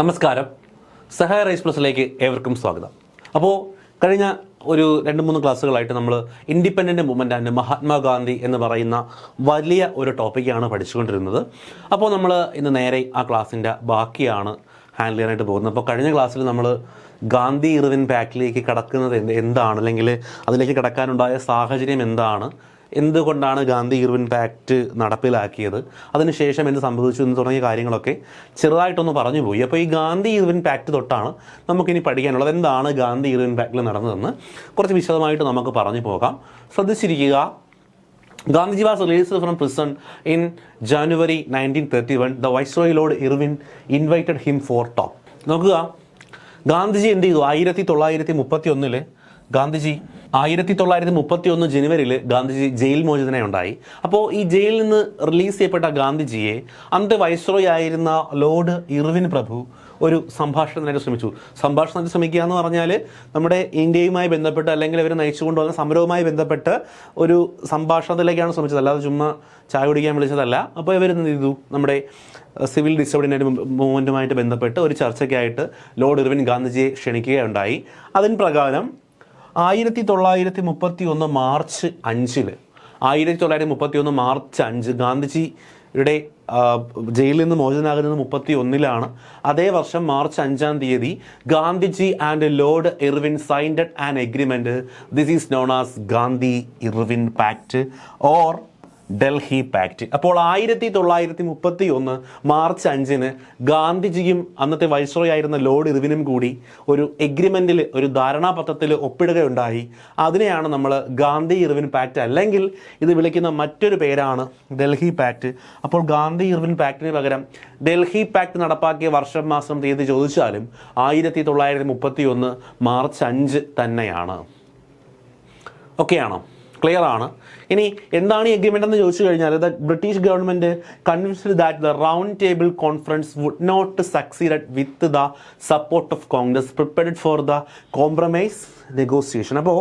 നമസ്കാരം. സഹായ റൈസ് പ്ലസിലേക്ക് ഏവർക്കും സ്വാഗതം. അപ്പോൾ കഴിഞ്ഞ ഒരു 2-3 ക്ലാസ്സുകളായിട്ട് നമ്മൾ ഇൻഡിപെൻഡൻറ്റ് മൂവ്മെൻറ്റ് ആൻഡ് മഹാത്മാഗാന്ധി എന്ന് പറയുന്ന വലിയ ഒരു ടോപ്പിക്കാണ് പഠിച്ചുകൊണ്ടിരുന്നത്. അപ്പോൾ നമ്മൾ ഇന്ന് നേരെ ആ ക്ലാസ്സിൻ്റെ ബാക്കിയാണ് ഹാൻഡിൽ ചെയ്യാനായിട്ട് പോകുന്നത്. അപ്പോൾ കഴിഞ്ഞ ക്ലാസ്സിൽ നമ്മൾ ഗാന്ധി ഇർവിൻ പാക്റ്റിലേക്ക് കടക്കുന്നത് എന്താണ്, അല്ലെങ്കിൽ അതിലേക്ക് കടക്കാനുണ്ടായ സാഹചര്യം എന്താണ്, എന്തുകൊണ്ടാണ് ഗാന്ധി ഇർവിൻ പാക്റ്റ് നടപ്പിലാക്കിയത്, അതിനുശേഷം എന്ത് സംഭവിച്ചു എന്ന് തുടങ്ങിയ കാര്യങ്ങളൊക്കെ ചെറുതായിട്ടൊന്ന് പറഞ്ഞു പോയി. അപ്പോൾ ഈ ഗാന്ധി ഇർവിൻ പാക്റ്റ് തൊട്ടാണ് നമുക്കിനി പഠിക്കാനുള്ളത്. എന്താണ് ഗാന്ധി ഇർവിൻ പാക്റ്റിൽ നടന്നതെന്ന് കുറച്ച് വിശദമായിട്ട് നമുക്ക് പറഞ്ഞു പോകാം. ശ്രദ്ധിച്ചിരിക്കുക. Gandhiji was released from prison in January 1931. The Viceroy Lord Irwin invited him for talk. നോക്കുക, ഗാന്ധിജി എന്ത് ചെയ്തു? 1931 ഗാന്ധിജി 1931 ജനുവരിയിൽ ഗാന്ധിജി ജയിൽ മോചിതനായുണ്ടായി. അപ്പോൾ ഈ ജയിലിൽ നിന്ന് റിലീസ് ചെയ്യപ്പെട്ട ഗാന്ധിജിയെ അന്നത്തെ വൈസ്രോയി ആയിരുന്ന ലോർഡ് ഇർവിൻ പ്രഭു ഒരു സംഭാഷണത്തിനായിട്ട് ശ്രമിച്ചു. സംഭാഷണത്തിന് ശ്രമിക്കുക എന്ന് പറഞ്ഞാൽ നമ്മുടെ ഇന്ത്യയുമായി ബന്ധപ്പെട്ട് അല്ലെങ്കിൽ അവർ നയിച്ചു കൊണ്ടുവന്ന സമരവുമായി ബന്ധപ്പെട്ട് ഒരു സംഭാഷണത്തിലേക്കാണ് ശ്രമിച്ചത്, അല്ലാതെ ചുമ്മാ ചായ കുടിക്കാൻ വിളിച്ചതല്ല. അപ്പോൾ ഇവർ എന്ത് ചെയ്തു? നമ്മുടെ സിവിൽ ഡിസോബിഡിയൻറ്റ് മൂവ്മെൻറ്റുമായിട്ട് ബന്ധപ്പെട്ട് ഒരു ചർച്ചയ്ക്കായിട്ട് ലോർഡ് ഇർവിൻ ഗാന്ധിജിയെ ക്ഷണിക്കുകയുണ്ടായി. അതിന് പ്രകാരം 1931 മാർച്ച് 5 ഗാന്ധിജിയുടെ ജയിലിൽ നിന്ന് മോചിതനാകുന്നത് 31 അതേ വർഷം March 5 Gandhiji and Lord Irwin signed an agreement. This is known as Gandhi Irwin pact or Delhi pact. അപ്പോൾ 1931 മാർച്ച് 5 ഗാന്ധിജിയും അന്നത്തെ വൈസ്രോയി ആയിരുന്ന ലോർഡ് ഇർവിനും കൂടി ഒരു എഗ്രിമെന്റിൽ, ഒരു ധാരണാപത്രത്തിൽ ഒപ്പിടുകയുണ്ടായി. അതിനെയാണ് നമ്മൾ ഗാന്ധി ഇർവിൻ പാക്റ്റ്, അല്ലെങ്കിൽ ഇത് വിളിക്കുന്ന മറ്റൊരു പേരാണ് ഡൽഹി പാക്റ്റ്. അപ്പോൾ ഗാന്ധി ഇർവിൻ പാക്റ്റിന് പകരം ഡൽഹി പാക്റ്റ് നടപ്പാക്കിയ വർഷം, മാസം, തീയതി ചോദിച്ചാലും 1931 മാർച്ച് 5 തന്നെയാണ്. ഓക്കെയാണോ? ക്ലിയർ ആണ്? ഇനി എന്താണ് ഈ എഗ്രിമെൻ്റ് എന്ന് ചോദിച്ചു കഴിഞ്ഞാൽ, the British government convinced that the round table conference would not succeed with the support of Congress prepared for the compromise negotiation. അപ്പോൾ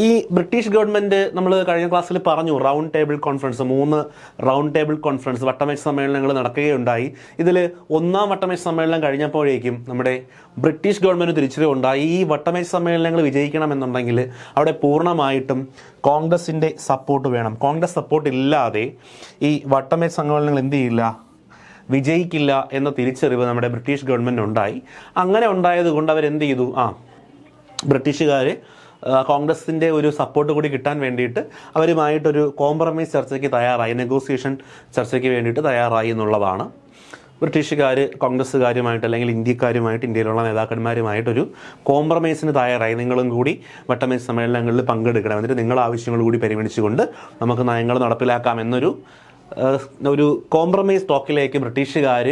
ഈ ബ്രിട്ടീഷ് ഗവൺമെൻറ്, നമ്മൾ കഴിഞ്ഞ ക്ലാസ്സിൽ പറഞ്ഞു, round table conference, 3 round table conference വട്ടമേശ സമ്മേളനങ്ങൾ നടക്കുകയുണ്ടായി. ഇതിൽ 1ാം വട്ടമേശ സമ്മേളനം കഴിഞ്ഞപ്പോഴേക്കും നമ്മുടെ ബ്രിട്ടീഷ് ഗവൺമെൻറ് തിരിച്ചറിവുണ്ടായി, ഈ വട്ടമേശ സമ്മേളനങ്ങൾ വിജയിക്കണമെന്നുണ്ടെങ്കിൽ അവിടെ പൂർണ്ണമായിട്ടും കോൺഗ്രസിൻ്റെ സപ്പോർട്ട് വേണം. കോൺഗ്രസ് സപ്പോർട്ട് ഇല്ലാതെ ഈ വട്ടമേശ സമ്മേളനങ്ങൾ എന്ത് ചെയ്യില്ല, വിജയിക്കില്ല എന്ന തിരിച്ചറിവ് നമ്മുടെ ബ്രിട്ടീഷ് ഗവൺമെൻറ് ഉണ്ടായി. അങ്ങനെ ഉണ്ടായത് കൊണ്ട് അവരെന്ത് ചെയ്തു? ബ്രിട്ടീഷുകാർ കോൺഗ്രസിൻ്റെ ഒരു സപ്പോർട്ട് കൂടി കിട്ടാൻ വേണ്ടിയിട്ട് അവരുമായിട്ടൊരു കോംപ്രമൈസ് ചർച്ചയ്ക്ക് തയ്യാറായി, നെഗോസിയേഷൻ ചർച്ചയ്ക്ക് വേണ്ടിയിട്ട് തയ്യാറായി എന്നുള്ളതാണ്. ബ്രിട്ടീഷുകാർ കോൺഗ്രസ്സുകാരുമായിട്ട് അല്ലെങ്കിൽ ഇന്ത്യക്കാരുമായിട്ട്, ഇന്ത്യയിലുള്ള നേതാക്കന്മാരുമായിട്ടൊരു കോംപ്രമൈസിന് തയ്യാറായി. നിങ്ങളും കൂടി വട്ടമേശ സമ്മേളനങ്ങളിൽ പങ്കെടുക്കണം, എന്നിട്ട് നിങ്ങളുടെ ആവശ്യങ്ങൾ കൂടി പരിഗണിച്ചുകൊണ്ട് നമുക്ക് നയങ്ങൾ നടപ്പിലാക്കാം എന്നൊരു കോംപ്രമൈസ് ടോക്കിലേക്ക് ബ്രിട്ടീഷുകാർ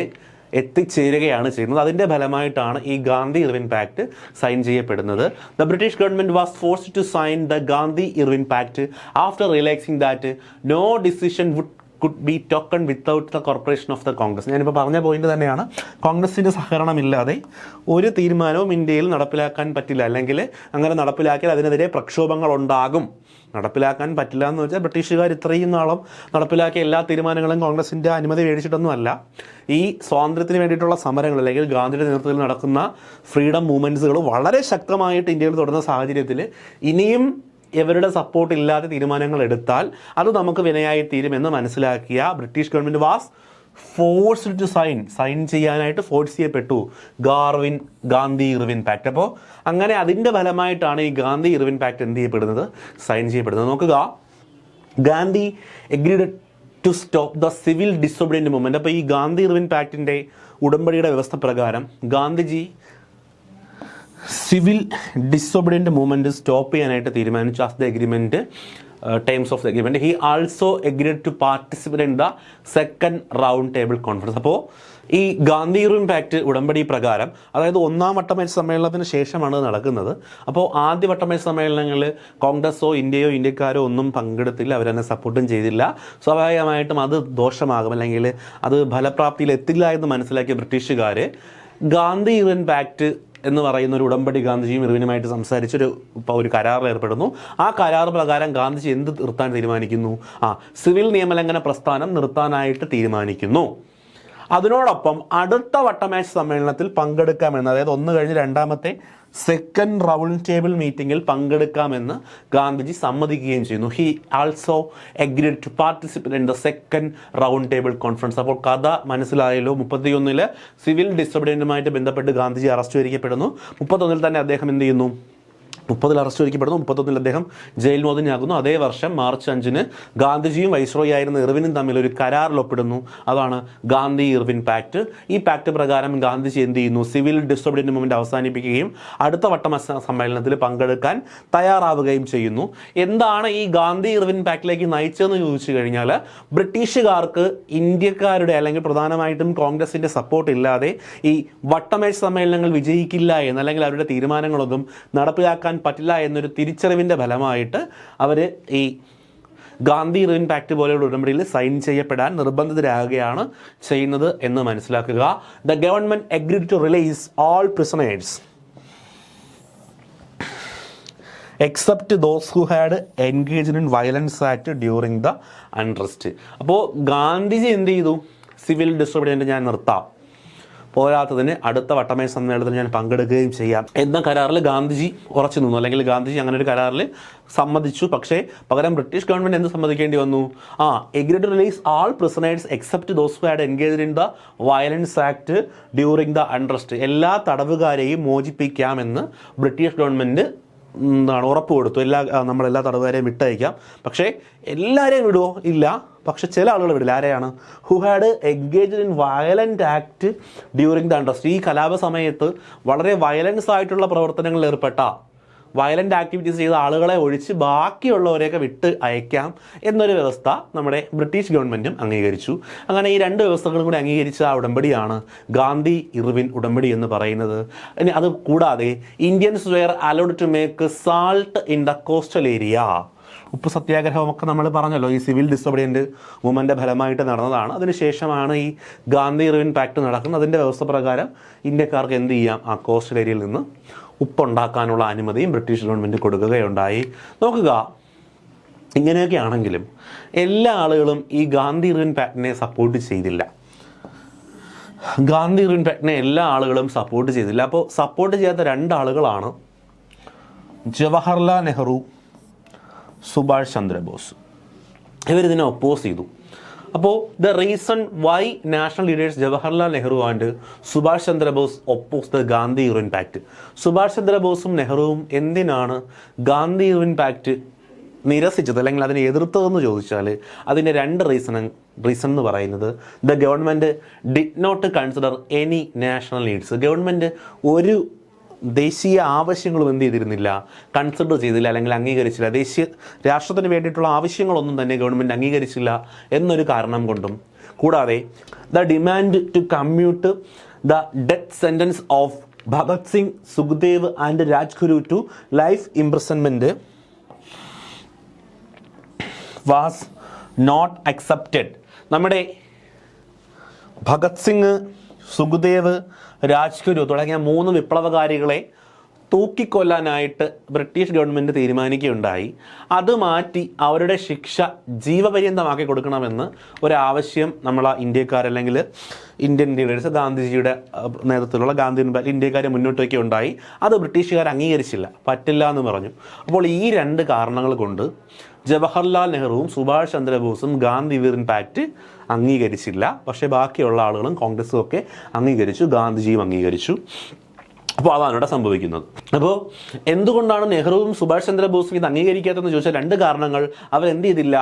എത്തിച്ചേരുകയാണ് ചെയ്യുന്നത്. അതിൻ്റെ ഫലമായിട്ടാണ് ഈ ഗാന്ധി ഇർവിൻ പാക്റ്റ് സൈൻ ചെയ്യപ്പെടുന്നത്. The British government was forced to sign the Gandhi Irwin pact after realising that no decision could be taken without the corporation of the Congress. ഞാനിപ്പോൾ പറഞ്ഞ പോയിന്റ് തന്നെയാണ്. കോൺഗ്രസിൻ്റെ സഹകരണമില്ലാതെ ഒരു തീരുമാനവും ഇന്ത്യയിൽ നടപ്പിലാക്കാൻ പറ്റില്ല, അല്ലെങ്കിൽ അങ്ങനെ നടപ്പിലാക്കിയാൽ അതിനെതിരെ പ്രക്ഷോഭങ്ങൾ ഉണ്ടാകും. നടപ്പിലാക്കാൻ പറ്റില്ല എന്ന് വെച്ചാൽ ബ്രിട്ടീഷുകാർ ഇത്രയും നാളും നടപ്പിലാക്കിയ എല്ലാ തീരുമാനങ്ങളും കോൺഗ്രസിൻ്റെ അനുമതി മേടിച്ചിട്ടൊന്നുമല്ല. ഈ സ്വാതന്ത്ര്യത്തിന് വേണ്ടിയിട്ടുള്ള സമരങ്ങൾ, അല്ലെങ്കിൽ ഗാന്ധിയുടെ നേതൃത്വത്തിൽ നടക്കുന്ന ഫ്രീഡം മൂവ്മെൻറ്റ്സുകൾ വളരെ ശക്തമായിട്ട് ഇന്ത്യയിൽ തുടരുന്ന സാഹചര്യത്തിൽ ഇനിയും ഇവരുടെ സപ്പോർട്ട് ഇല്ലാതെ തീരുമാനങ്ങൾ എടുത്താൽ അത് നമുക്ക് വിനയായി തീരുമെന്ന് മനസ്സിലാക്കിയ British government was forced to sign ചെയ്യാനായിട്ട് ഫോഴ്സ് ചെയ്യപ്പെട്ടു ഗാന്ധി ഇർവിൻ പാക്റ്റ്. അപ്പോൾ അങ്ങനെ അതിൻ്റെ ഫലമായിട്ടാണ് ഈ ഗാന്ധി ഇർവിൻ പാക്റ്റ് എന്ത് ചെയ്യപ്പെടുന്നത്, സൈൻ ചെയ്യപ്പെടുന്നത്. നോക്കുക, Gandhi agreed to stop the civil disobedient movement. അപ്പോൾ ഈ ഗാന്ധി ഇർവിൻ പാക്റ്റിൻ്റെ ഉടമ്പടിയുടെ വ്യവസ്ഥ പ്രകാരം Gandhiji civil disobedient movement stop ചെയ്യാനായിട്ട് തീരുമാനിച്ചു. As the agreement, terms of the agreement, he also agreed to participate in the second round table conference. അപ്പോൾ ഈ ഗാന്ധി ഇർവിൻ പാക്റ്റ് ഉടമ്പടി പ്രകാരം, അതായത് 1ാം വട്ടമേശ സമ്മേളനത്തിന് ശേഷമാണ് നടക്കുന്നത്. അപ്പോൾ ആദ്യ വട്ടമേശ സമ്മേളനങ്ങളിൽ കോൺഗ്രസോ ഇന്ത്യയോ ഇന്ത്യക്കാരോ ഒന്നും പങ്കെടുത്തില്ല, അവരെന്നെ സപ്പോർട്ടും ചെയ്തില്ല. സ്വാഭാവികമായിട്ടും അത് ദോഷമാകും, അല്ലെങ്കിൽ അത് ഫലപ്രാപ്തിയിൽ എത്തില്ല എന്ന് മനസ്സിലാക്കിയ ബ്രിട്ടീഷുകാർ ഗാന്ധി ഇർവിൻ പാക്റ്റ് എന്ന് പറയുന്ന ഒരു ഉടമ്പടി ഗാന്ധിജിയും ഇർവിനുമായിട്ട് സംസാരിച്ചൊരു കരാറിൽ ഏർപ്പെടുന്നു. ആ കരാർ പ്രകാരം ഗാന്ധിജി എന്ത് നിർത്താൻ തീരുമാനിക്കുന്നു? സിവിൽ നിയമലംഘന പ്രസ്ഥാനം നിർത്താനായിട്ട് തീരുമാനിക്കുന്നു. അതിനോടൊപ്പം അടുത്ത വട്ടമേശ സമ്മേളനത്തിൽ പങ്കെടുക്കാമെന്ന്, അതായത് ഒന്ന് കഴിഞ്ഞ് രണ്ടാമത്തെ സെക്കൻഡ് റൗണ്ട് ടേബിൾ മീറ്റിംഗിൽ പങ്കെടുക്കാമെന്ന് ഗാന്ധിജി സമ്മതിക്കുകയും ചെയ്യുന്നു. He also agreed to participate in the second round table conference. അപ്പോൾ കഥ മനസ്സിലായല്ലോ. 31 സിവിൽ ഡിസൊബീഡിയൻറ്റുമായിട്ട് ബന്ധപ്പെട്ട് ഗാന്ധിജി അറസ്റ്റ് വരിക്കപ്പെടുന്നു. 31 തന്നെ അദ്ദേഹം എന്ത് ചെയ്യുന്നു? 30 അറസ്റ്റ് വരിക്കപ്പെടുന്നു. 31 അദ്ദേഹം ജയിൽ മോചിതനാകുന്നു. അതേ വർഷം മാർച്ച് 5 ഗാന്ധിജിയും വൈസ്രോയി ആയിരുന്ന ഇർവിനും തമ്മിൽ ഒരു കരാറിൽ ഒപ്പിടുന്നു. അതാണ് ഗാന്ധി ഇർവിൻ പാക്ട്. ഈ പാക്ട് പ്രകാരം ഗാന്ധിജി എന്ത് ചെയ്യുന്നു? സിവിൽ ഡിസൊബീഡിയൻറ്റ് മൂവ്മെൻറ്റ് അവസാനിപ്പിക്കുകയും അടുത്ത വട്ടമേശ സമ്മേളനത്തിൽ പങ്കെടുക്കാൻ തയ്യാറാവുകയും ചെയ്യുന്നു. എന്താണ് ഈ ഗാന്ധി ഇർവിൻ പാക്ടിലേക്ക് നയിച്ചതെന്ന് ചോദിച്ചു കഴിഞ്ഞാൽ, ബ്രിട്ടീഷുകാർക്ക് ഇന്ത്യക്കാരുടെ അല്ലെങ്കിൽ പ്രധാനമായിട്ടും കോൺഗ്രസിൻ്റെ സപ്പോർട്ട് ഇല്ലാതെ ഈ വട്ടമേശ സമ്മേളനങ്ങൾ വിജയിക്കില്ല എന്ന്, അല്ലെങ്കിൽ അവരുടെ തീരുമാനങ്ങളൊന്നും നടപ്പിലാക്കാൻ പറ്റില്ല എന്നൊരു തിരിച്ചറിവിൻ്റെ ഫലമായിട്ട് അവർ ഈ ഗാന്ധി ഇർവിൻ പാക്ട് പോലെയുള്ള ഉടമ്പടിയിൽ സൈൻ ചെയ്യപ്പെടാൻ നിർബന്ധിതരാകുകയാണ് ചെയ്യുന്നത് എന്ന് മനസ്സിലാക്കുക. The government agreed to release all prisoners except those who had engaged in violence act during the unrest. അപ്പോൾ ഗാന്ധിജി എന്ത് ചെയ്തു? സിവിൽ ഡിസൊബീഡിയൻറ്റ് ഞാൻ നിർത്താം, പോരാത്തതിന് അടുത്ത വട്ടമേശ സമ്മേളനത്തിൽ ഞാൻ പങ്കെടുക്കുകയും ചെയ്യാം എന്ന കരാറിൽ ഗാന്ധിജി ഉറച്ചു നിന്നു, അല്ലെങ്കിൽ ഗാന്ധിജി അങ്ങനെ ഒരു കരാറിൽ സമ്മതിച്ചു. പക്ഷേ പകരം ബ്രിട്ടീഷ് ഗവൺമെൻറ് എന്ത് സമ്മതിക്കേണ്ടി വന്നു? Agreed to release all prisoners except those who had engaged in the violence act during the unrest. എല്ലാ തടവുകാരെയും മോചിപ്പിക്കാമെന്ന് ബ്രിട്ടീഷ് ഗവൺമെൻറ് ഉറപ്പ് കൊടുത്തു. നമ്മളെല്ലാ തടവുകാരെയും വിട്ടയക്കാം. പക്ഷേ എല്ലാവരെയും വിടുമോ? ഇല്ല. പക്ഷെ ചില ആളുകൾ വിടില്ല. ആരെയാണ്? Who had engaged in violent act during the unrest. ഈ കലാപ സമയത്ത് വളരെ വയലൻസ് ആയിട്ടുള്ള പ്രവർത്തനങ്ങളിൽ ഏർപ്പെട്ട, വയലൻ്റ് ആക്ടിവിറ്റീസ് ചെയ്ത ആളുകളെ ഒഴിച്ച് ബാക്കിയുള്ളവരെയൊക്കെ വിട്ട് അയക്കാം എന്നൊരു വ്യവസ്ഥ നമ്മുടെ ബ്രിട്ടീഷ് ഗവൺമെൻറ്റും അംഗീകരിച്ചു. അങ്ങനെ ഈ രണ്ട് വ്യവസ്ഥകളും കൂടി അംഗീകരിച്ച ആ ഉടമ്പടിയാണ് ഗാന്ധി ഇർവിൻ ഉടമ്പടി എന്ന് പറയുന്നത്. ഇനി അത് കൂടാതെ Indians were allowed to make salt in the coastal area. ഉപ്പ് സത്യാഗ്രഹമൊക്കെ നമ്മൾ പറഞ്ഞല്ലോ, ഈ സിവിൽ ഡിസൊബീഡിയൻറ്റ് മൂവ്മെൻ്റ് ഫലമായിട്ട് നടന്നതാണ്. അതിനുശേഷമാണ് ഈ ഗാന്ധി ഇർവിൻ പാക്ട് നടക്കുന്നത്. അതിൻ്റെ വ്യവസ്ഥ പ്രകാരം ഇന്ത്യക്കാർക്ക് എന്ത് ചെയ്യാം? ആ കോസ്റ്റൽ ഏരിയയിൽ നിന്ന് ഉപ്പുണ്ടാക്കാനുള്ള അനുമതിയും ബ്രിട്ടീഷ് ഗവൺമെൻറ് കൊടുക്കുകയുണ്ടായി. നോക്കുക, ഇങ്ങനെയൊക്കെ ആണെങ്കിലും എല്ലാ ആളുകളും ഈ ഗാന്ധി ഇർവിൻ പാക്ടിനെ സപ്പോർട്ട് ചെയ്തില്ല. ഗാന്ധി ഇർവിൻ പാക്ടിനെ എല്ലാ ആളുകളും സപ്പോർട്ട് ചെയ്തില്ല. അപ്പോൾ സപ്പോർട്ട് ചെയ്യാത്ത രണ്ടാളുകളാണ് ജവഹർലാൽ നെഹ്റു, സുഭാഷ് ചന്ദ്രബോസ്. ഇവരിതിനെ ഒപ്പോസ് ചെയ്തു. അപ്പോൾ the reason why national leaders Jawaharlal Nehru and Subhash Chandrabose oppose the Gandhi Irwin pact. Subhash ചന്ദ്രബോസും നെഹ്റുവും എന്തിനാണ് ഗാന്ധി ഇർവിൻ പാക്ട് നിരസിച്ചത്, അല്ലെങ്കിൽ അതിനെ എതിർത്തതെന്ന് ചോദിച്ചാൽ അതിൻ്റെ രണ്ട് റീസൺ എന്ന് പറയുന്നത്, the government did not consider any national needs. Government ഒരു ദേശീയ ആവശ്യങ്ങളും എന്ത് ചെയ്തിരുന്നില്ല? കൺസിഡർ ചെയ്തില്ല, അല്ലെങ്കിൽ അംഗീകരിച്ചില്ല. ദേശീയ രാഷ്ട്രത്തിന് വേണ്ടിയിട്ടുള്ള ആവശ്യങ്ങളൊന്നും തന്നെ ഗവൺമെൻറ് അംഗീകരിച്ചില്ല എന്നൊരു കാരണം കൊണ്ടും, കൂടാതെ the demand to commute the death sentence of Bhagat Singh, Sukhdev and Rajguru to life imprisonment was not accepted. നമ്മുടെ ഭഗത് സിംഗ്, സുഖ്ദേവ്, രാജ്ഗുരു തുടങ്ങിയ 3 വിപ്ലവകാരികളെ തൂക്കിക്കൊല്ലാനായിട്ട് ബ്രിട്ടീഷ് ഗവൺമെൻറ് തീരുമാനിക്കുകയുണ്ടായി. അത് മാറ്റി അവരുടെ ശിക്ഷ ജീവപര്യന്തമാക്കി കൊടുക്കണമെന്ന് ഒരാവശ്യം നമ്മൾ ഇന്ത്യക്കാരല്ലെങ്കിൽ ഇന്ത്യൻ ലീഡേഴ്സ് ഗാന്ധിജിയുടെ നേതൃത്വത്തിലുള്ള ഗാന്ധി ഇന്ത്യക്കാരെ മുന്നോട്ട് വയ്ക്കുകയുണ്ടായി. അത് ബ്രിട്ടീഷുകാർ അംഗീകരിച്ചില്ല, പറ്റില്ല എന്ന് പറഞ്ഞു. അപ്പോൾ ഈ 2 കാരണങ്ങൾ കൊണ്ട് ജവഹർലാൽ നെഹ്റുവും സുഭാഷ് ചന്ദ്രബോസും ഗാന്ധി ഇർവിൻ പാക്ട് അംഗീകരിച്ചില്ല. പക്ഷേ ബാക്കിയുള്ള ആളുകളും കോൺഗ്രസും ഒക്കെ അംഗീകരിച്ചു, ഗാന്ധിജിയും അംഗീകരിച്ചു. അപ്പോൾ അതാണ് ഇവിടെ സംഭവിക്കുന്നത്. അപ്പോൾ എന്തുകൊണ്ടാണ് നെഹ്റുവും സുഭാഷ് ചന്ദ്രബോസും ഇത് അംഗീകരിക്കാത്തതെന്ന് ചോദിച്ചാൽ 2 കാരണങ്ങൾ. അവർ എന്ത് ചെയ്തില്ല?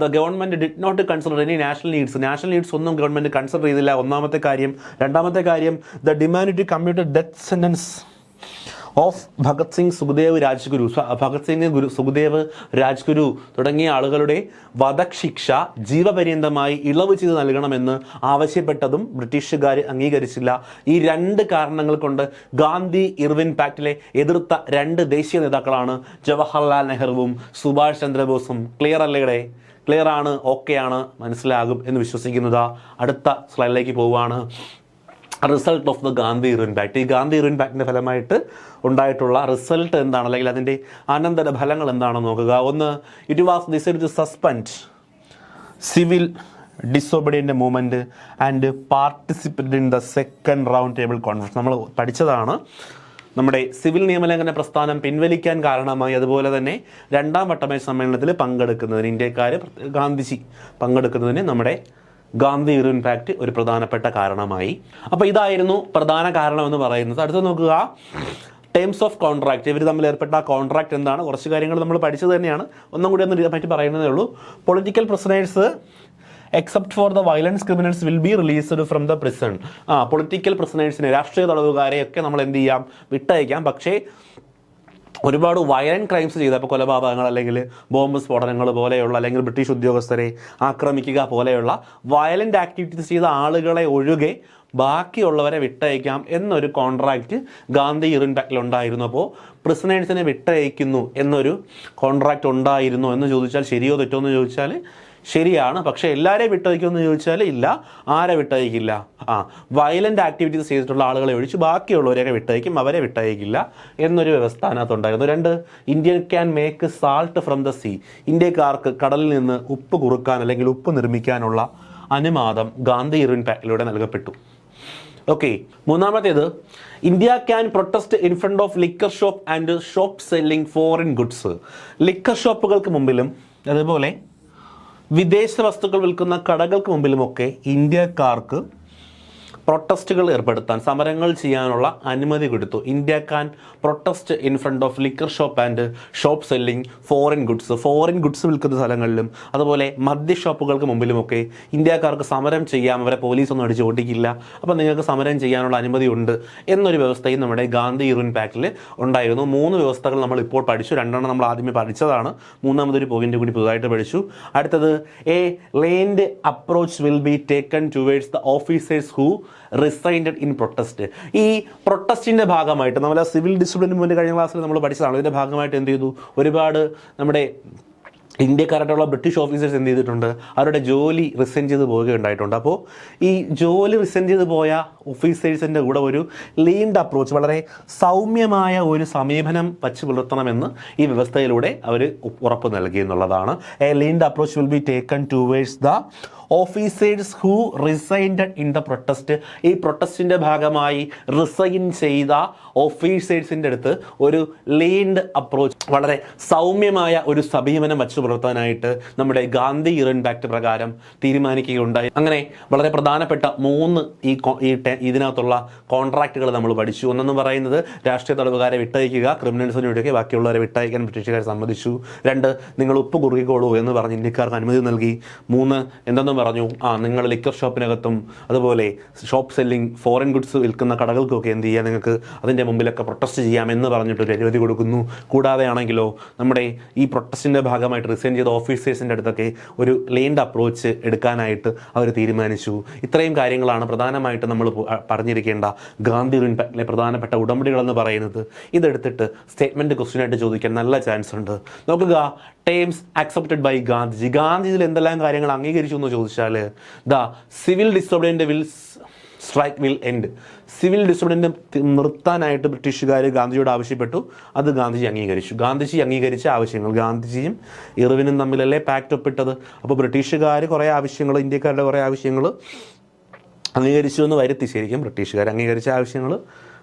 The government did not consider any national needs ഒന്നും ഗവൺമെൻറ് കൺസിഡർ ചെയ്തില്ല, ഒന്നാമത്തെ കാര്യം. രണ്ടാമത്തെ കാര്യം, the demand to commute death sentence of Bhagat Singh, Sukhdev, Rajguru. Bhagat Singh, Sukhdev, Rajguru തുടങ്ങിയ ആളുകളുടെ വധശിക്ഷ ജീവപര്യന്തമായി ഇളവ് ചെയ്ത് നൽകണമെന്ന് ആവശ്യപ്പെട്ടതും ബ്രിട്ടീഷുകാർ അംഗീകരിച്ചില്ല. ഈ 2 കാരണങ്ങൾ കൊണ്ട് ഗാന്ധി ഇർവിൻ പാക്ടിലെ എതിർത്ത 2 ദേശീയ നേതാക്കളാണ് ജവഹർലാൽ നെഹ്റുവും സുഭാഷ് ചന്ദ്രബോസും. ക്ലിയർ അല്ലേടെ? ക്ലിയർ ആണ്, ഓക്കെ ആണ്, മനസ്സിലാകും എന്ന് വിശ്വസിക്കുന്നത്. അടുത്ത സ്ലൈഡിലേക്ക് പോവുകയാണ്. Result of the Gandhi Irwin pact. ഈ ഗാന്ധി ഇർവിൻ പാക്ടിൻ്റെ ഫലമായിട്ട് ഉണ്ടായിട്ടുള്ള റിസൾട്ട് എന്താണ്, അല്ലെങ്കിൽ അതിൻ്റെ അനന്തര ഫലങ്ങൾ എന്താണെന്ന് നോക്കുക. ഒന്ന്, it was decide to suspend civil disobedient movement and participated in the second round table conference. നമ്മൾ പഠിച്ചതാണ്. നമ്മുടെ സിവിൽ നിയമലംഘന പ്രസ്ഥാനം പിൻവലിക്കാൻ കാരണമായി. അതുപോലെ തന്നെ രണ്ടാം വട്ടമേശ സമ്മേളനത്തിൽ പങ്കെടുക്കുന്നതിന് ഇന്ത്യക്കാർ ഗാന്ധിജി പങ്കെടുക്കുന്നതിന് നമ്മുടെ ഗാന്ധി ഇർവിൻ പാക്ട് ഒരു പ്രധാനപ്പെട്ട കാരണമായി. അപ്പോൾ ഇതായിരുന്നു പ്രധാന കാരണമെന്ന് പറയുന്നത്. അടുത്ത് നോക്കുക, ടേംസ് ഓഫ് കോൺട്രാക്ട്. ഇവർ തമ്മിൽ ഏർപ്പെട്ട ആ കോൺട്രാക്ട് എന്താണ്? കുറച്ച് കാര്യങ്ങൾ നമ്മൾ പഠിച്ചത് തന്നെയാണ്, ഒന്നും കൂടി ഒന്ന് പറ്റി പറയുന്നതേ ഉള്ളൂ. Political prisoners except for the violence criminals will be released from the prison. Political പ്രിസണേഴ്സിനെ, രാഷ്ട്രീയ തടവുകാരെയൊക്കെ നമ്മൾ എന്ത് ചെയ്യാം? വിട്ടയക്കാം. പക്ഷേ ഒരുപാട് വയലൻറ്റ് ക്രൈംസ് ചെയ്ത, ഇപ്പോൾ കൊലപാതകങ്ങൾ അല്ലെങ്കിൽ ബോംബ് സ്ഫോടനങ്ങൾ പോലെയുള്ള, അല്ലെങ്കിൽ ബ്രിട്ടീഷ് ഉദ്യോഗസ്ഥരെ ആക്രമിക്കുക പോലെയുള്ള വയലൻ്റ് ആക്ടിവിറ്റീസ് ചെയ്ത ആളുകളെ ഒഴികെ ബാക്കിയുള്ളവരെ വിട്ടയക്കാം എന്നൊരു കോൺട്രാക്റ്റ് ഗാന്ധി ഇർവിൻ പാക്ടിൽ ഉണ്ടായിരുന്നു. അപ്പോൾ പ്രിസണേഴ്സിനെ വിട്ടയക്കുന്നു എന്നൊരു കോൺട്രാക്റ്റ് ഉണ്ടായിരുന്നു എന്ന് ചോദിച്ചാൽ ശരിയോ തെറ്റോ എന്ന് ചോദിച്ചാൽ ശരിയാണ്. പക്ഷേ എല്ലാവരെയും വിട്ടയക്കുമെന്ന് ചോദിച്ചാൽ ഇല്ല. ആരെ വിട്ടയക്കില്ല? വയലൻ്റ് ആക്ടിവിറ്റീസ് ചെയ്തിട്ടുള്ള ആളുകളെ ഒഴിച്ച് ബാക്കിയുള്ളവരെയൊക്കെ വിട്ടയക്കും, അവരെ വിട്ടയക്കില്ല എന്നൊരു വ്യവസ്ഥ അതിനകത്തുണ്ടായിരുന്നു. 2, Indian can make salt from the sea. ഇന്ത്യക്കാർക്ക് കടലിൽ നിന്ന് ഉപ്പ് കുറുക്കാൻ അല്ലെങ്കിൽ ഉപ്പ് നിർമ്മിക്കാനുള്ള അനുവാദം ഗാന്ധി ഇർവിൻ പാക്ടിലൂടെ നൽകപ്പെട്ടു. ഓക്കെ, മൂന്നാമത്തേത്, India can protest in front of liquor shop and shop selling foreign goods. Liquor ഷോപ്പുകൾക്ക് മുമ്പിലും അതുപോലെ വിദേശ വസ്തുക്കൾ വിൽക്കുന്ന കടകൾക്ക് മുമ്പിലുമൊക്കെ ഇന്ത്യക്കാർക്ക് പ്രൊട്ടസ്റ്റുകൾ ഏർപ്പെടുത്താൻ, സമരങ്ങൾ ചെയ്യാനുള്ള അനുമതി കൊടുത്തു. India can protest in front of liquor shop and shop selling foreign goods. Foreign goods വിൽക്കുന്ന സ്ഥലങ്ങളിലും അതുപോലെ മദ്യ ഷോപ്പുകൾക്ക് മുമ്പിലുമൊക്കെ ഇന്ത്യക്കാർക്ക് സമരം ചെയ്യാം. അവരെ പോലീസൊന്നും അടിച്ച് ഓടിക്കില്ല, അപ്പോൾ നിങ്ങൾക്ക് സമരം ചെയ്യാനുള്ള അനുമതി ഉണ്ട് എന്നൊരു വ്യവസ്ഥയും നമ്മുടെ ഗാന്ധി ഇർവിൻ പാക്ടിൽ ഉണ്ടായിരുന്നു. 3 വ്യവസ്ഥകൾ നമ്മൾ ഇപ്പോൾ പഠിച്ചു. 2 നമ്മൾ ആദ്യമേ പഠിച്ചതാണ്. മൂന്നാമതൊരു പോയിന്റ് കൂടി പുതുതായിട്ട് പഠിച്ചു. അടുത്തത്, a lenient approach will be taken towards the officers who resigned in protest. ഈ പ്രൊട്ടസ്റ്റിൻ്റെ ഭാഗമായിട്ട് നമ്മൾ സിവിൽ ഡിസിപ്ലിൻ മൂവ്മെൻറ്റ് കഴിഞ്ഞ ക്ലാസ്സിൽ നമ്മൾ പഠിച്ചതാണ്. ഇതിൻ്റെ ഭാഗമായിട്ട് എന്ത് ചെയ്തു? ഒരുപാട് നമ്മുടെ ഇന്ത്യക്കാരായിട്ടുള്ള ബ്രിട്ടീഷ് ഓഫീസേഴ്സ് എന്ത് ചെയ്തിട്ടുണ്ട്? അവരുടെ ജോലി റിസൈൻ ചെയ്ത് പോവുകയുണ്ടായിട്ടുണ്ട്. അപ്പോൾ ഈ ജോലി റിസൈൻ ചെയ്ത് പോയ ഓഫീസേഴ്സിൻ്റെ കൂടെ ഒരു ലീൻഡ് അപ്രോച്ച്, വളരെ സൗമ്യമായ ഒരു സമീപനം വച്ച് പുലർത്തണമെന്ന് ഈ വ്യവസ്ഥയിലൂടെ അവർ ഉറപ്പ് നൽകി എന്നുള്ളതാണ്. A leaned approach will be taken towards the officers who resigned in the protest. ഈ പ്രൊട്ടസ്റ്റിൻ്റെ ഭാഗമായി റിസൈൻ ചെയ്ത ഓഫീസേഴ്സിൻ്റെ അടുത്ത് ഒരു ലീൻഡ് അപ്രോച്ച്, വളരെ സൗമ്യമായ ഒരു സമീപനം വച്ചു പുലർത്താനായിട്ട് നമ്മുടെ ഗാന്ധി ഇർവിൻ പാക്ട് പ്രകാരം തീരുമാനിക്കുകയുണ്ടായി. അങ്ങനെ വളരെ പ്രധാനപ്പെട്ട 3 ഇതിനകത്തുള്ള കോൺട്രാക്റ്റുകൾ നമ്മൾ പഠിച്ചു. ഒന്നെന്ന് പറയുന്നത് രാഷ്ട്രീയ തടവുകാരെ വിട്ടയക്കുക, ക്രിമിനൽസിനെ വിടുക, ബാക്കിയുള്ളവരെ വിട്ടയക്കാൻ ബ്രിട്ടീഷുകാർ സമ്മതിച്ചു. 2, നിങ്ങൾ ഉപ്പ് കുറുകിക്കോളൂ എന്ന് പറഞ്ഞ് ഇന്ത്യക്കാർക്ക് അനുമതി നൽകി. 3, എന്തെന്ന് പറഞ്ഞു? നിങ്ങൾ ലിക്കർ ഷോപ്പിനകത്തും അതുപോലെ ഷോപ്പ് സെല്ലിംഗ് ഫോറിൻ ഗുഡ്സ് വിൽക്കുന്ന കടകൾക്കൊക്കെ എന്ത് ചെയ്യുക? നിങ്ങൾക്ക് അതിൻ്റെ മുമ്പിലൊക്കെ പ്രൊട്ടസ്റ്റ് ചെയ്യാമെന്ന് പറഞ്ഞിട്ടൊരു അനുമതി കൊടുക്കുന്നു. കൂടാതെ ആണെങ്കിലോ നമ്മുടെ ഈ പ്രൊട്ടസ്റ്റിൻ്റെ ഭാഗമായിട്ട് റിസൈൻ ചെയ്ത ഓഫീസേഴ്സിൻ്റെ അടുത്തൊക്കെ ഒരു ലീൻഡ് അപ്രോച്ച് എടുക്കാനായിട്ട് അവർ തീരുമാനിച്ചു. ഇത്രയും കാര്യങ്ങളാണ് പ്രധാനമായിട്ട് നമ്മൾ പറഞ്ഞിരിക്കേണ്ട ഗാന്ധി ഇർവിൻ പാക്ടിലെ പ്രധാനപ്പെട്ട ഉടമ്പടികളെന്ന് പറയുന്നത്. ഇതെടുത്തിട്ട് സ്റ്റേറ്റ്മെൻറ്റ് ക്വസ്റ്റ്യനായിട്ട് ചോദിക്കാൻ നല്ല ചാൻസ് ഉണ്ട്. നോക്കുക, ടേംസ് അക്സെപ്റ്റഡ് ബൈ ഗാന്ധിജി. ഗാന്ധിജിയിൽ എന്തെല്ലാം കാര്യങ്ങൾ അംഗീകരിച്ചു എന്ന് ചോദിച്ചാൽ, the civil disobedient will end. Civil disobedient നിർത്താനായിട്ട് ബ്രിട്ടീഷുകാർ ഗാന്ധിജിയോട് ആവശ്യപ്പെട്ടു. അത് ഗാന്ധിജി അംഗീകരിച്ചു. ഗാന്ധിജി അംഗീകരിച്ച ആവശ്യങ്ങൾ, ഗാന്ധിജിയും ഇർവിനും തമ്മിലല്ലേ പാക്ട് ഒപ്പിട്ടത്. അപ്പോൾ ബ്രിട്ടീഷുകാർ കുറേ ആവശ്യങ്ങൾ, ഇന്ത്യക്കാരുടെ കുറേ ആവശ്യങ്ങൾ അംഗീകരിച്ചു എന്ന് വരുത്തി. ശരിക്കും ബ്രിട്ടീഷുകാർ അംഗീകരിച്ച ആവശ്യങ്ങൾ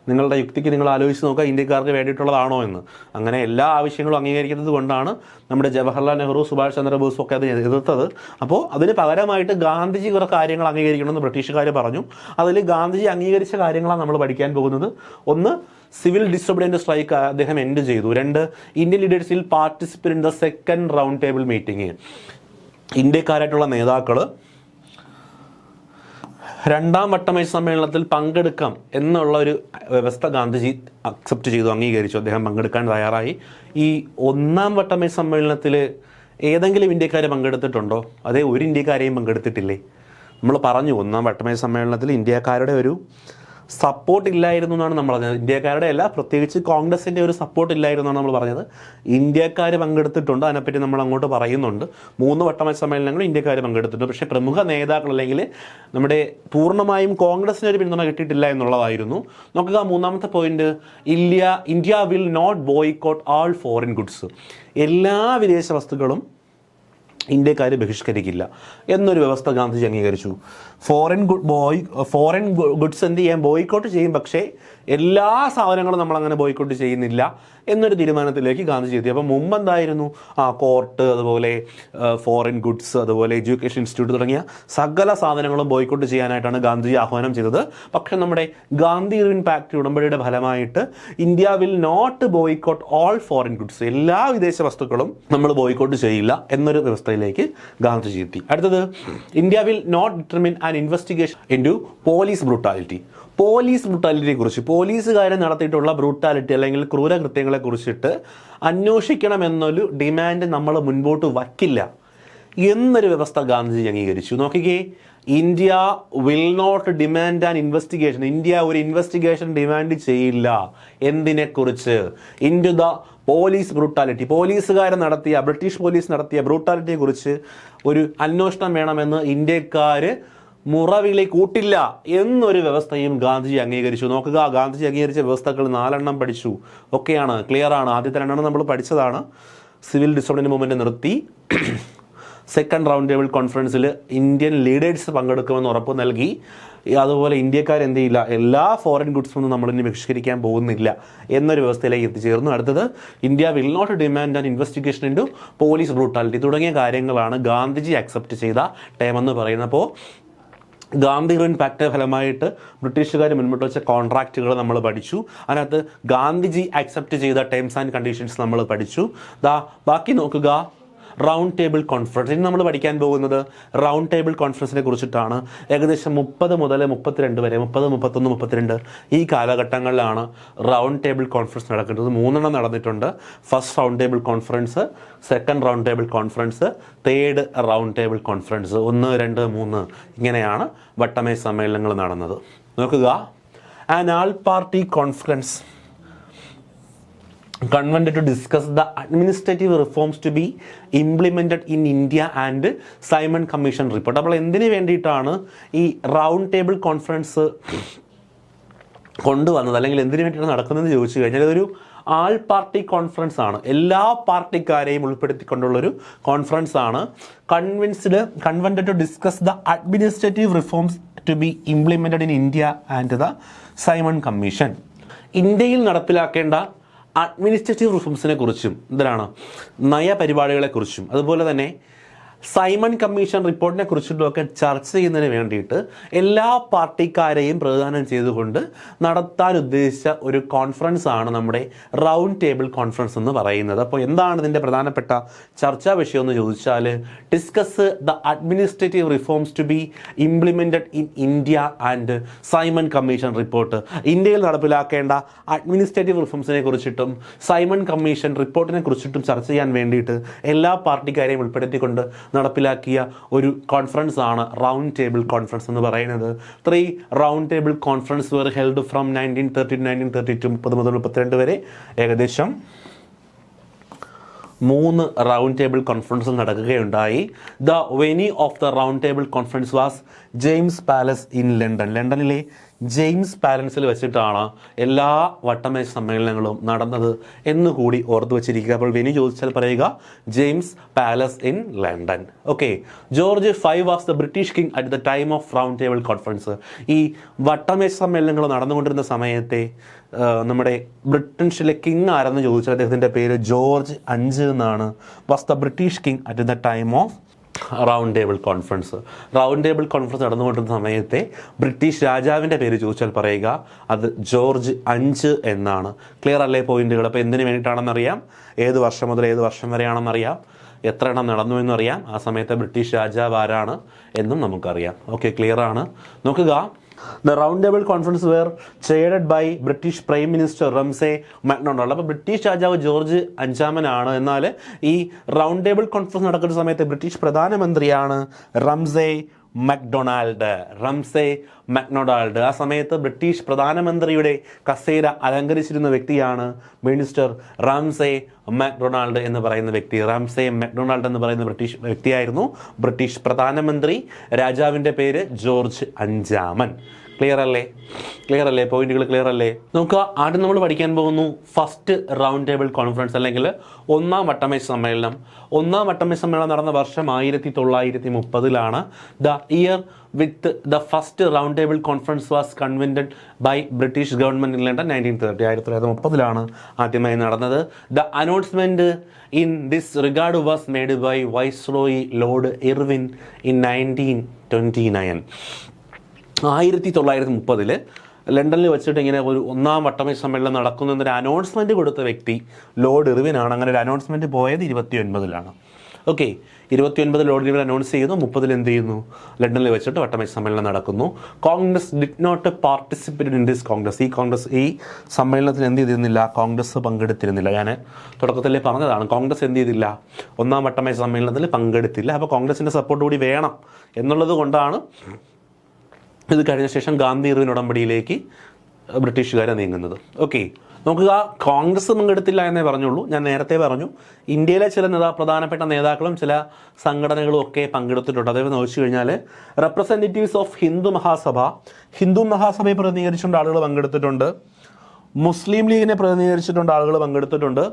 നിങ്ങളുടെ യുക്തിക്ക് നിങ്ങൾ ആലോചിച്ച് നോക്കുക, ഇന്ത്യക്കാർക്ക് വേണ്ടിയിട്ടുള്ളതാണോ എന്ന്. അങ്ങനെ എല്ലാ ആവശ്യങ്ങളും അംഗീകരിക്കുന്നത് കൊണ്ടാണ് നമ്മുടെ ജവഹർലാൽ നെഹ്റു, സുഭാഷ് ചന്ദ്രബോസും ഒക്കെ അത് എതിർത്തത്. അപ്പോൾ അതിന് പകരമായിട്ട് ഗാന്ധിജി കുറേ കാര്യങ്ങൾ അംഗീകരിക്കണമെന്ന് ബ്രിട്ടീഷുകാർ പറഞ്ഞു. അതിൽ ഗാന്ധിജി അംഗീകരിച്ച കാര്യങ്ങളാണ് നമ്മൾ പഠിക്കാൻ പോകുന്നത്. 1, സിവിൽ ഡിസോബിഡിയൻ്റ് സ്ട്രൈക്ക് അദ്ദേഹം എൻഡ് ചെയ്തു. 2, Indian leaders will participate in the second round table meeting. ഇന്ത്യക്കാരായിട്ടുള്ള നേതാക്കൾ രണ്ടാം വട്ടമേശ സമ്മേളനത്തിൽ പങ്കെടുക്കാം എന്നുള്ള ഒരു വ്യവസ്ഥ ഗാന്ധിജി അക്സെപ്റ്റ് ചെയ്തു, അംഗീകരിച്ചു. അദ്ദേഹം പങ്കെടുക്കാൻ തയ്യാറായി. ഈ ഒന്നാം വട്ടമേശ സമ്മേളനത്തിൽ ഏതെങ്കിലും ഇന്ത്യക്കാർ പങ്കെടുത്തിട്ടുണ്ടോ? അതേ, ഒരു ഇന്ത്യക്കാരെയും പങ്കെടുത്തിട്ടില്ലേ? നമ്മൾ പറഞ്ഞു ഒന്നാം വട്ടമേശ സമ്മേളനത്തിൽ ഇന്ത്യക്കാരുടെ ഒരു സപ്പോർട്ട് ഇല്ലായിരുന്നു എന്നാണ് നമ്മൾ പറഞ്ഞത്. ഇന്ത്യക്കാരുടെ അല്ല, പ്രത്യേകിച്ച് കോൺഗ്രസിൻ്റെ ഒരു സപ്പോർട്ട് ഇല്ലായിരുന്നു എന്നാണ് നമ്മൾ പറഞ്ഞത്. ഇന്ത്യക്കാർ പങ്കെടുത്തിട്ടുണ്ട്, അതിനെപ്പറ്റി നമ്മൾ അങ്ങോട്ട് പറയുന്നുണ്ട്. 3 വട്ടമേശ സമ്മേളനങ്ങളിൽ ഇന്ത്യക്കാർ പങ്കെടുത്തിട്ടുണ്ട്. പക്ഷേ പ്രമുഖ നേതാക്കൾ അല്ലെങ്കിൽ നമ്മുടെ പൂർണ്ണമായും കോൺഗ്രസിന് ഒരു പിന്തുണ കിട്ടിയിട്ടില്ല എന്നുള്ളതായിരുന്നു. നോക്കുക, 3ാമത്തെ point, India will not boycott all foreign goods. എല്ലാ വിദേശ വസ്തുക്കളും ഇന്ത്യക്കാർ ബഹിഷ്കരിക്കില്ല എന്നൊരു വ്യവസ്ഥ ഗാന്ധിജി അംഗീകരിച്ചു. ഫോറിൻ ഗുഡ്സ് എന്ത് ചെയ്യാൻ ബോയ്ക്കോട്ട് ചെയ്യും, പക്ഷേ എല്ലാ സാധനങ്ങളും നമ്മളങ്ങനെ ബോയ്ക്കോട്ട് ചെയ്യുന്നില്ല എന്നൊരു തീരുമാനത്തിലേക്ക് ഗാന്ധിജി എത്തി. അപ്പം മുമ്പ് എന്തായിരുന്നു, കോർട്ട്, അതുപോലെ ഫോറിൻ ഗുഡ്സ്, അതുപോലെ എഡ്യൂക്കേഷൻ ഇൻസ്റ്റിറ്റ്യൂട്ട് തുടങ്ങിയ സകല സാധനങ്ങളും ബോയ്ക്കോട്ട് ചെയ്യാനായിട്ടാണ് ഗാന്ധിജി ആഹ്വാനം ചെയ്തത്. പക്ഷെ നമ്മുടെ ഗാന്ധി ഇർവിൻ പാക്ട് ഉടമ്പടിയുടെ ഫലമായിട്ട് India will not boycott all foreign goods, എല്ലാ വിദേശ വസ്തുക്കളും നമ്മൾ ബോയ്ക്കോട്ട് ചെയ്യില്ല എന്നൊരു വ്യവസ്ഥയിലേക്ക് ഗാന്ധിജി എത്തി. അടുത്തത്, India will not determine an investigation into police brutality. Police ബ്രൂട്ടാലിറ്റിയെ കുറിച്ച്, പോലീസുകാരെ നടത്തിയിട്ടുള്ള ബ്രൂട്ടാലിറ്റി അല്ലെങ്കിൽ ക്രൂരകൃത്യങ്ങളെ കുറിച്ചിട്ട് അന്വേഷിക്കണമെന്നൊരു ഡിമാൻഡ് നമ്മൾ മുൻപോട്ട് വയ്ക്കില്ല എന്നൊരു വ്യവസ്ഥ ഗാന്ധിജി അംഗീകരിച്ചു. നോക്കിക്കേ, India will not demand an investigation. India ഒരു ഇൻവെസ്റ്റിഗേഷൻ ഡിമാൻഡ് ചെയ്യില്ല. എന്തിനെക്കുറിച്ച്? Into the police brutality. British police നടത്തിയ ബ്രൂട്ടാലിറ്റിയെ കുറിച്ച് ഒരു അന്വേഷണം വേണമെന്ന് ഇന്ത്യക്കാർ മുറവിളി കൂട്ടില്ല എന്നൊരു വ്യവസ്ഥയും ഗാന്ധിജി അംഗീകരിച്ചു. നോക്കുക, ഗാന്ധിജി അംഗീകരിച്ച വ്യവസ്ഥകൾ 4 പഠിച്ചു. ഒക്കെയാണ്, ക്ലിയർ ആണ്. ആദ്യത്തെ 2 നമ്മൾ പഠിച്ചതാണ്. സിവിൽ ഡിസോർഡിനറി മൂവ്മെൻറ്റ് നിർത്തി. സെക്കൻഡ് റൗണ്ട് ടേബിൾ കോൺഫറൻസിൽ ഇന്ത്യൻ ലീഡേഴ്സ് പങ്കെടുക്കുമെന്ന് ഉറപ്പ് നൽകി. അതുപോലെ ഇന്ത്യക്കാർ എന്ത് ചെയ്യില്ല, എല്ലാ ഫോറിൻ ഗുഡ്സൊന്നും നമ്മളിനി ബഹിഷ്കരിക്കാൻ പോകുന്നില്ല എന്നൊരു വ്യവസ്ഥയിലേക്ക് എത്തിച്ചേർന്നു. അടുത്തത്, India will not demand an investigation into police brutality തുടങ്ങിയ കാര്യങ്ങളാണ് ഗാന്ധിജി അക്സെപ്റ്റ് ചെയ്ത ടേം എന്ന് പറയുന്നത്. അപ്പോൾ ഗാന്ധി ഇർവിൻ പാക്ട് ഫലമായിട്ട് ബ്രിട്ടീഷുകാർ മുൻപോട്ട് വെച്ച കോൺട്രാക്റ്റുകൾ നമ്മൾ പഠിച്ചു. അതിനകത്ത് ഗാന്ധിജി അക്സെപ്റ്റ് ചെയ്ത ടേംസ് ആൻഡ് കണ്ടീഷൻസ് നമ്മൾ പഠിച്ചു. ബാക്കി നോക്കുക, റൗണ്ട് ടേബിൾ കോൺഫറൻസ്. ഇനി നമ്മൾ പഠിക്കാൻ പോകുന്നത് റൗണ്ട് ടേബിൾ കോൺഫറൻസിനെ കുറിച്ചിട്ടാണ്. ഏകദേശം 30 മുതൽ 32 വരെ, 30, 31, 32 ഈ കാലഘട്ടങ്ങളിലാണ് റൗണ്ട് ടേബിൾ കോൺഫറൻസ് നടക്കുന്നത്. 3 നടന്നിട്ടുണ്ട്. First round table conference, second round table conference, third round table conference. 1, 2, 3 ഇങ്ങനെയാണ് വട്ടമേശ സമ്മേളനങ്ങൾ നടന്നത്. നോക്കുക, an all party conference convened to discuss the administrative reforms to be implemented in India and Simon Commission report. അപ്പോൾ എന്തിനു വേണ്ടിയിട്ടാണ് ഈ round table conference കൊണ്ടുവന്നത്, അല്ലെങ്കിൽ എന്തിനു വേണ്ടിയിട്ടാണ് നടക്കുന്നതെന്ന് ചോദിച്ചു കഴിഞ്ഞാൽ ഇതൊരു ആൾ പാർട്ടി കോൺഫറൻസ് ആണ്. എല്ലാ പാർട്ടിക്കാരെയും ഉൾപ്പെടുത്തിക്കൊണ്ടുള്ളൊരു കോൺഫറൻസ് ആണ്. Convened to discuss the administrative reforms to be implemented in India and the Simon Commission. ഇന്ത്യയിൽ നടപ്പിലാക്കേണ്ട അഡ്മിനിസ്ട്രേറ്റീവ് റിഫോംസിനെ കുറിച്ചും നയപരിപാടികളെക്കുറിച്ചും അതുപോലെ തന്നെ സൈമൺ കമ്മീഷൻ റിപ്പോർട്ടിനെ കുറിച്ചിട്ടുമൊക്കെ ചർച്ച ചെയ്യുന്നതിന് വേണ്ടിയിട്ട് എല്ലാ പാർട്ടിക്കാരെയും പ്രതിദാനം ചെയ്തുകൊണ്ട് നടത്താൻ ഉദ്ദേശിച്ച ഒരു കോൺഫറൻസ് ആണ് നമ്മുടെ റൗണ്ട് ടേബിൾ കോൺഫറൻസ് എന്ന് പറയുന്നത്. അപ്പോൾ എന്താണ് ഇതിൻ്റെ പ്രധാനപ്പെട്ട ചർച്ചാ വിഷയം എന്ന് ചോദിച്ചാൽ, discuss the administrative reforms to be implemented in India and Simon Commission report. ഇന്ത്യയിൽ നടപ്പിലാക്കേണ്ട അഡ്മിനിസ്ട്രേറ്റീവ് റിഫോംസിനെ കുറിച്ചിട്ടും സൈമൺ കമ്മീഷൻ റിപ്പോർട്ടിനെ കുറിച്ചിട്ടും ചർച്ച ചെയ്യാൻ വേണ്ടിയിട്ട് എല്ലാ പാർട്ടിക്കാരെയും ഉൾപ്പെടുത്തിക്കൊണ്ട് നടപ്പിലാക്കിയ ഒരു കോൺഫറൻസ് ആണ് റൗണ്ട് ടേബിൾ കോൺഫറൻസ് എന്ന് പറയുന്നത്. 3 round table conference were held from 1930 to 1932, 30 മുതൽ 32 വരെ ഏകദേശം 3 റൗണ്ട് ടേബിൾ കോൺഫറൻസ് നടക്കുകയുണ്ടായി. The venue of the round table conference was James Palace in London. ലണ്ടനിലെ ജെയിംസ് പാലസിൽ വെച്ചിട്ടാണ് എല്ലാ വട്ടമേശ സമ്മേളനങ്ങളും നടന്നത് എന്നുകൂടി ഓർത്തു വെച്ചിരിക്കുക. അപ്പോൾ വെന്യൂ ചോദിച്ചാൽ പറയുക James Palace in London. Okay. George 5 was the British king at the time of round table conference. ഈ വട്ടമേശ സമ്മേളനങ്ങൾ നടന്നുകൊണ്ടിരുന്ന സമയത്തെ നമ്മുടെ ബ്രിട്ടനിലെ കിങ് ആരെന്ന് ചോദിച്ചാൽ അദ്ദേഹത്തിൻ്റെ പേര് ജോർജ് 5 എന്നാണ്. Was the British king at the time of round table conference. Round table conference നടന്നുകൊണ്ടിരുന്ന സമയത്തെ ബ്രിട്ടീഷ് രാജാവിൻ്റെ പേര് ചോദിച്ചാൽ പറയുക അത് ജോർജ് 5 എന്നാണ്. ക്ലിയർ അല്ലേ പോയിന്റുകൾ? അപ്പോൾ എന്തിനു വേണ്ടിയിട്ടാണെന്നറിയാം, ഏത് വർഷം മുതൽ ഏത് വർഷം വരെയാണെന്നറിയാം, എത്ര എണ്ണം നടന്നു എന്നറിയാം, ആ സമയത്തെ ബ്രിട്ടീഷ് രാജാവ് ആരാണ് എന്നും നമുക്കറിയാം. ഓക്കെ, ക്ലിയർ ആണ്. നോക്കുക, The round table conference were chaired by British Prime Minister Ramsay MacDonald. അപ്പോൾ ബ്രിട്ടീഷ് രാജാവ് ജോർജ് 5 എന്നാൽ ഈ റൗണ്ട് ടേബിൾ കോൺഫറൻസ് നടക്കുന്ന സമയത്ത് ബ്രിട്ടീഷ് പ്രധാനമന്ത്രിയാണ് റംസേ മക്ഡൊണാൾഡ്. ആ സമയത്ത് ബ്രിട്ടീഷ് പ്രധാനമന്ത്രിയുടെ കസേര അലങ്കരിച്ചിരുന്ന വ്യക്തിയാണ് മിനിസ്റ്റർ റംസേ മക്ഡൊണാൾഡ് എന്ന് പറയുന്ന വ്യക്തി. റംസേ മക്ഡൊണാൾഡ് എന്ന് പറയുന്ന ബ്രിട്ടീഷ് വ്യക്തിയായിരുന്നു ബ്രിട്ടീഷ് പ്രധാനമന്ത്രി. രാജാവിൻ്റെ പേര് ജോർജ് 5. ക്ലിയർ അല്ലേ പോയിന്റുകൾ ക്ലിയർ അല്ലേ? നമുക്ക് ആദ്യം നമ്മൾ പഠിക്കാൻ പോകുന്നു ഫസ്റ്റ് റൗണ്ട് ടേബിൾ കോൺഫറൻസ് അല്ലെങ്കിൽ ഒന്നാം വട്ടമേശ സമ്മേളനം. ഒന്നാം വട്ടമേശ സമ്മേളനം നടന്ന വർഷം 1930 the year with the first round table conference was convened by British government in London 1930 ആദ്യമായി നടന്നത്. The announcement in this regard was made by viceroy Lord Irwin in 1929. 1930 ലണ്ടനിൽ വെച്ചിട്ട് ഇങ്ങനെ ഒരു ഒന്നാം വട്ടമേശ സമ്മേളനം നടക്കുന്നു എന്നൊരു അനൗൺസ്മെൻറ്റ് കൊടുത്ത വ്യക്തി ലോർഡ് ഇർവിനാണ്. അങ്ങനെ ഒരു അനൗൺസ്മെൻറ്റ് പോയത് 29. ഓക്കെ, 29 ലോർഡ് ഇർവിൻ അനൗൺസ് ചെയ്യുന്നു, 30 എന്ത് ചെയ്യുന്നു, ലണ്ടനിൽ വെച്ചിട്ട് വട്ടമേശ സമ്മേളനം നടക്കുന്നു. Congress did not participate in this Congress. ഈ സമ്മേളനത്തിൽ എന്ത് ചെയ്തിരുന്നില്ല, കോൺഗ്രസ് പങ്കെടുത്തിരുന്നില്ല. ഞാൻ തുടക്കത്തിലേ പറഞ്ഞതാണ്, കോൺഗ്രസ് എന്ത് ചെയ്തില്ല, ഒന്നാം വട്ടമേശ സമ്മേളനത്തിൽ പങ്കെടുത്തില്ല. അപ്പോൾ കോൺഗ്രസിൻ്റെ സപ്പോർട്ട് കൂടി വേണം എന്നുള്ളത് കൊണ്ടാണ് ഇത് കഴിഞ്ഞ ശേഷം ഗാന്ധി ഇർവിൻ ഉടമ്പടിയിലേക്ക് ബ്രിട്ടീഷുകാരെ നീങ്ങുന്നത്. ഓക്കെ, നോക്കുക, കോൺഗ്രസ് പങ്കെടുത്തില്ല എന്നേ പറഞ്ഞുള്ളൂ. ഞാൻ നേരത്തെ പറഞ്ഞു ഇന്ത്യയിലെ ചില പ്രധാനപ്പെട്ട നേതാക്കളും ചില സംഘടനകളും ഒക്കെ പങ്കെടുത്തിട്ടുണ്ട്. അതേപോലെ നോക്കിച്ചു കഴിഞ്ഞാൽ റെപ്രസെൻറ്റേറ്റീവ്സ് ഓഫ് ഹിന്ദു മഹാസഭയെ പ്രതിനിധീകരിച്ചുകൊണ്ട് ആളുകൾ പങ്കെടുത്തിട്ടുണ്ട്. മുസ്ലിം ലീഗിനെ പ്രതിനിധീകരിച്ചിട്ടുണ്ട് ആളുകൾ പങ്കെടുത്തിട്ടുണ്ട്.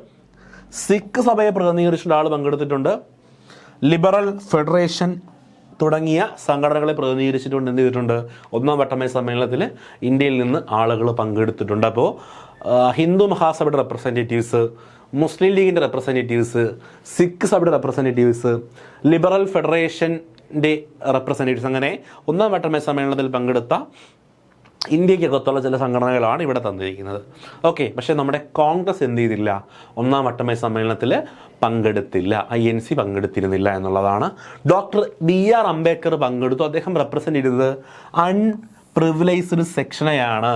സിഖ് സഭയെ പ്രതിനിധീകരിച്ചിട്ടുണ്ട് ആൾ പങ്കെടുത്തിട്ടുണ്ട്. ലിബറൽ ഫെഡറേഷൻ തുടങ്ങിയ സംഘടനകളെ പ്രതിനിധീകരിച്ചിട്ടുണ്ട് എന്ത് ചെയ്തിട്ടുണ്ട്, ഒന്നാം വട്ടമേശ സമ്മേളനത്തിൽ ഇന്ത്യയിൽ നിന്ന് ആളുകൾ പങ്കെടുത്തിട്ടുണ്ട്. അപ്പോൾ ഹിന്ദു മഹാസഭയുടെ റെപ്രസെൻറ്റേറ്റീവ്സ്, മുസ്ലിം ലീഗിൻ്റെ റെപ്രസെൻറ്റേറ്റീവ്സ്, സിഖ് സഭയുടെ റെപ്രസെൻറ്റേറ്റീവ്സ്, ലിബറൽ ഫെഡറേഷൻ്റെ റെപ്രസെൻറ്റേറ്റീവ്സ്, അങ്ങനെ ഒന്നാം വട്ടമേശ സമ്മേളനത്തിൽ പങ്കെടുത്ത ഇന്ത്യക്കകത്തുള്ള ചില സംഘടനകളാണ് ഇവിടെ തന്നിരിക്കുന്നത്. ഓക്കെ, പക്ഷേ നമ്മുടെ കോൺഗ്രസ് എന്ത് ചെയ്തില്ല, ഒന്നാം വട്ടമേശ സമ്മേളനത്തിൽ പങ്കെടുത്തില്ല. INC പങ്കെടുത്തിരുന്നില്ല എന്നുള്ളതാണ്. ഡോക്ടർ BR അംബേദ്കർ പങ്കെടുത്തു. അദ്ദേഹം റെപ്രസെൻ്റ് ചെയ്തത് അൺപ്രിവിലേജ്ഡ് സെക്ഷനെയാണ്.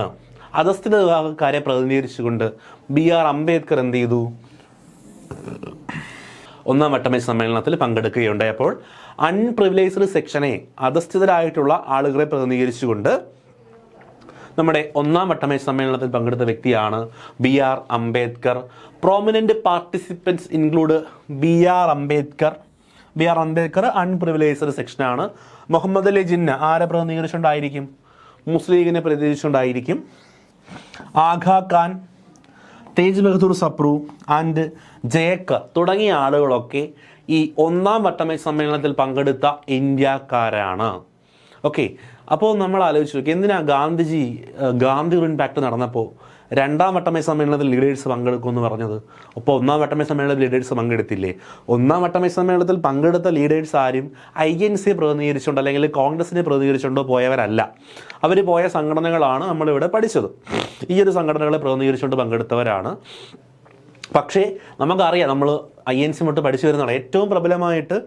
അധസ്ഥിത വിഭാഗക്കാരെ പ്രതിനിധീകരിച്ചുകൊണ്ട് BR അംബേദ്കർ എന്ത് ചെയ്തു, ഒന്നാം വട്ടമേശ സമ്മേളനത്തിൽ പങ്കെടുക്കുകയുണ്ടായി. അപ്പോൾ അൺപ്രിവിലേജ്ഡ് സെക്ഷനെ, അധസ്ഥിതരായിട്ടുള്ള ആളുകളെ പ്രതിനിധീകരിച്ചുകൊണ്ട് നമ്മുടെ ഒന്നാം വട്ടമേശ സമ്മേളനത്തിൽ പങ്കെടുത്ത വ്യക്തിയാണ് BR Ambedkar. Prominent participants include BR Ambedkar unprivileged സെക്ഷനാണ്. മുഹമ്മദ് അലി ജിന്ന ആരെ പ്രതിനിധീകരിച്ചുകൊണ്ടായിരിക്കും, മുസ്ലിം ലീഗിനെ പ്രതിനിധീകരിച്ചുകൊണ്ടായിരിക്കും. ആഘാ ഖാൻ, തേജ് ബഹദൂർ സപ്രു ആൻഡ് ജയക്കർ തുടങ്ങിയ ആളുകളൊക്കെ ഈ ഒന്നാം വട്ടമേശ സമ്മേളനത്തിൽ പങ്കെടുത്ത ഇന്ത്യക്കാരാണ്. ഓക്കെ, അപ്പോൾ നമ്മൾ ആലോചിച്ചു നോക്കി, എന്തിനാ ഗാന്ധി ഇർവിൻ പാക്ട് നടന്നപ്പോൾ രണ്ടാം വട്ടമേശ സമ്മേളനത്തിൽ ലീഡേഴ്സ് പങ്കെടുക്കുമെന്ന് പറഞ്ഞത്? അപ്പോൾ ഒന്നാം വട്ടമേശ സമ്മേളനത്തിൽ ലീഡേഴ്സ് പങ്കെടുത്തില്ലേ? ഒന്നാം വട്ടമേശ സമ്മേളനത്തിൽ പങ്കെടുത്ത ലീഡേഴ്സ് ആരും INC പ്രതിനിധീകരിച്ചുകൊണ്ട് അല്ലെങ്കിൽ കോൺഗ്രസിനെ പ്രതിനിധീകരിച്ചുകൊണ്ടോ പോയവരല്ല. അവർ പോയ സംഘടനകളാണ് നമ്മളിവിടെ പഠിച്ചത്. ഈ ഒരു സംഘടനകളെ പ്രതിനിധീകരിച്ചുകൊണ്ട് പങ്കെടുത്തവരാണ്. പക്ഷേ നമുക്കറിയാം, നമ്മൾ INC തൊട്ട് പഠിച്ചു വരുന്നതാണ്, ഏറ്റവും പ്രബലമായിട്ട്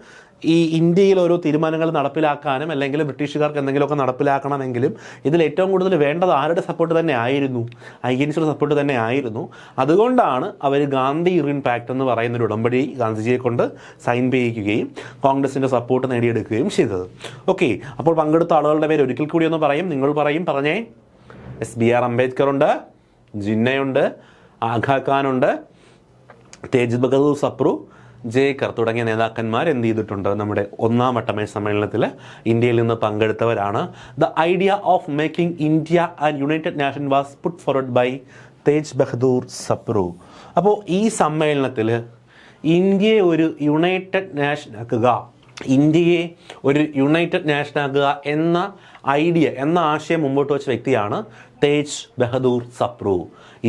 ഈ ഇന്ത്യയിൽ ഓരോ തീരുമാനങ്ങൾ നടപ്പിലാക്കാനും അല്ലെങ്കിൽ ബ്രിട്ടീഷുകാർക്ക് എന്തെങ്കിലുമൊക്കെ നടപ്പിലാക്കണമെങ്കിലും ഇതിൽ ഏറ്റവും കൂടുതൽ വേണ്ടത് ആരുടെ സപ്പോർട്ട് തന്നെ ആയിരുന്നു, INCയുടെ സപ്പോർട്ട് തന്നെ ആയിരുന്നു. അതുകൊണ്ടാണ് അവർ ഗാന്ധി ഇർവിൻ പാക്ട് എന്ന് പറയുന്നൊരു ഉടമ്പടി ഗാന്ധിജിയെ കൊണ്ട് സൈൻ ചെയ്യിക്കുകയും കോൺഗ്രസിൻ്റെ സപ്പോർട്ട് നേടിയെടുക്കുകയും ചെയ്തത്. ഓക്കെ, അപ്പോൾ പങ്കെടുത്ത ആളുകളുടെ പേര് ഒരിക്കൽ കൂടി ഒന്ന് പറയും, നിങ്ങൾ പറഞ്ഞേ. BR അംബേദ്കർ ഉണ്ട്, ജിന്നയുണ്ട്, ആഘാ ഖാൻ ഉണ്ട്, തേജ് ബഹദൂർ സപ്രു, ജയക്കർ തുടങ്ങിയ നേതാക്കന്മാർ എന്ത് ചെയ്തിട്ടുണ്ട്, നമ്മുടെ ഒന്നാം വട്ടമേശ സമ്മേളനത്തിൽ ഇന്ത്യയിൽ നിന്ന് പങ്കെടുത്തവരാണ്. The idea of making India and united nation was put forward by Tej Bahadur Sapru. അപ്പോൾ ഈ സമ്മേളനത്തിൽ ഇന്ത്യയെ ഒരു യുണൈറ്റഡ് നേഷൻ ആക്കുക എന്ന ഐഡിയ, എന്ന ആശയം മുമ്പോട്ട് വെച്ച വ്യക്തിയാണ് തേജ് ബഹദൂർ സപ്രു.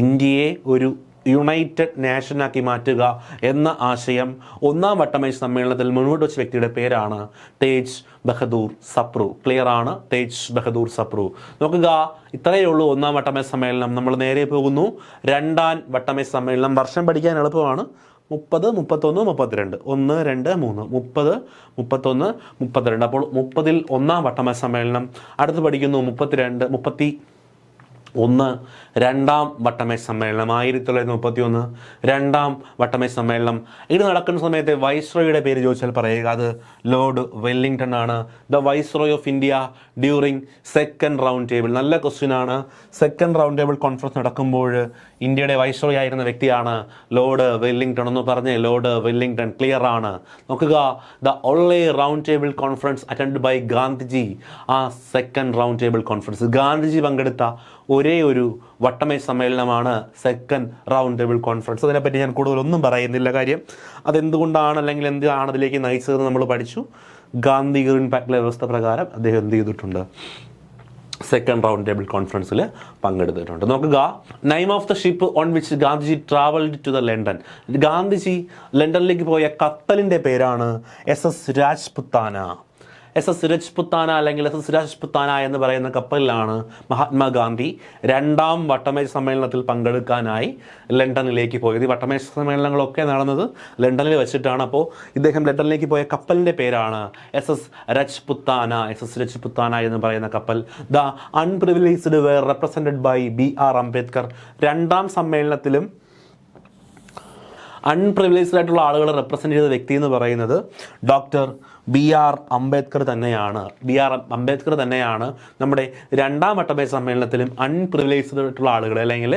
ഇന്ത്യയെ ഒരു യുണൈറ്റഡ് നേഷനാക്കി മാറ്റുക എന്ന ആശയം ഒന്നാം വട്ടമേശ സമ്മേളനത്തിൽ മുന്നോട്ട് വെച്ച വ്യക്തിയുടെ പേരാണ് തേജ് ബഹദൂർ സപ്രു. ക്ലിയർ ആണ്, തേജ് ബഹദൂർ സപ്രു. നോക്കുക, ഇത്രയേ ഉള്ളൂ ഒന്നാം വട്ടമേശ സമ്മേളനം. നമ്മൾ നേരെ പോകുന്നു രണ്ടാം വട്ടമേശ സമ്മേളനം. വർഷം പഠിക്കാൻ എളുപ്പമാണ്. 30, 31, 32, 1, 2, 3, 30, 31, 32. അപ്പോൾ 30-ൽ ഒന്നാം വട്ടമേശ സമ്മേളനം. അടുത്ത് പഠിക്കുന്നു 32, ഒന്ന് രണ്ടാം വട്ടമേശ സമ്മേളനം 1931 രണ്ടാം വട്ടമേശ സമ്മേളനം. ഇത് നടക്കുന്ന സമയത്തെ വൈസ്രോയുടെ പേര് ചോദിച്ചാൽ പറയുക അത് ലോർഡ് വെല്ലിംഗ്ടൺ ആണ്. The viceroy of India during second round table. നല്ല ക്വസ്റ്റ്യൻ ആണ്. സെക്കൻഡ് റൗണ്ട് ടേബിൾ കോൺഫറൻസ് നടക്കുമ്പോൾ ഇന്ത്യയുടെ വൈസ്രോയ് ആയിരുന്ന വ്യക്തിയാണ് ലോർഡ് വെല്ലിംഗ്ടൺ എന്ന് പറഞ്ഞ് ലോർഡ് വെല്ലിംഗ്ടൺ. ക്ലിയർ ആണ്. നോക്കുക, the only round table conference attend by Gandhiji. ആ second round table conference Gandhiji പങ്കെടുത്ത ഒരേ ഒരു വട്ടമേശ സമ്മേളനമാണ് സെക്കൻഡ് റൗണ്ട് ടേബിൾ കോൺഫറൻസ്. അതിനെപ്പറ്റി ഞാൻ കൂടുതലൊന്നും പറയുന്നില്ല. കാര്യം അതെന്തുകൊണ്ടാണ് അല്ലെങ്കിൽ എന്താണ് അതിലേക്ക് നയിച്ചതെന്ന് നമ്മൾ പഠിച്ചു. ഗാന്ധി ഇർവിൻ പാക്റ്റിലെ വ്യവസ്ഥ പ്രകാരം അദ്ദേഹം എന്ത് ചെയ്തിട്ടുണ്ട്, സെക്കൻഡ് റൗണ്ട് ടേബിൾ കോൺഫറൻസിൽ പങ്കെടുത്തിട്ടുണ്ട്. നോക്കുക, name of the ship on which Gandhiji travelled to the London. Gandhiji ലണ്ടനിലേക്ക് പോയ കപ്പലിൻ്റെ പേരാണ് SS രാജ്പുത്താന. SS രാജ്പുത്താന അല്ലെങ്കിൽ SS രാജ്പുത്താന എന്ന് പറയുന്ന കപ്പലിലാണ് മഹാത്മാഗാന്ധി രണ്ടാം വട്ടമേശ സമ്മേളനത്തിൽ പങ്കെടുക്കാനായി ലണ്ടനിലേക്ക് പോയത്. ഈ വട്ടമേശ സമ്മേളനങ്ങളൊക്കെ നടന്നത് ലണ്ടനിൽ വെച്ചിട്ടാണ്. അപ്പോൾ ഇദ്ദേഹം ലണ്ടനിലേക്ക് പോയ കപ്പലിൻ്റെ പേരാണ് SS രാജ്പുത്താന. SS രാജ്പുത്താന എന്ന് പറയുന്ന കപ്പൽ. The unprivileged were represented by BR Ambedkar. രണ്ടാം സമ്മേളനത്തിലും അൺപ്രിവിലേജ്ഡ് ആയിട്ടുള്ള ആളുകളെ റെപ്രസെൻ്റ് ചെയ്ത വ്യക്തി എന്ന് പറയുന്നത് ഡോക്ടർ BR അംബേദ്കർ തന്നെയാണ്. BR അംബേദ്കർ തന്നെയാണ് നമ്മുടെ രണ്ടാം വട്ടമേശ സമ്മേളനത്തിലും അൺപ്രിവിലേജ്ഡ് ആയിട്ടുള്ള ആളുകൾ അല്ലെങ്കിൽ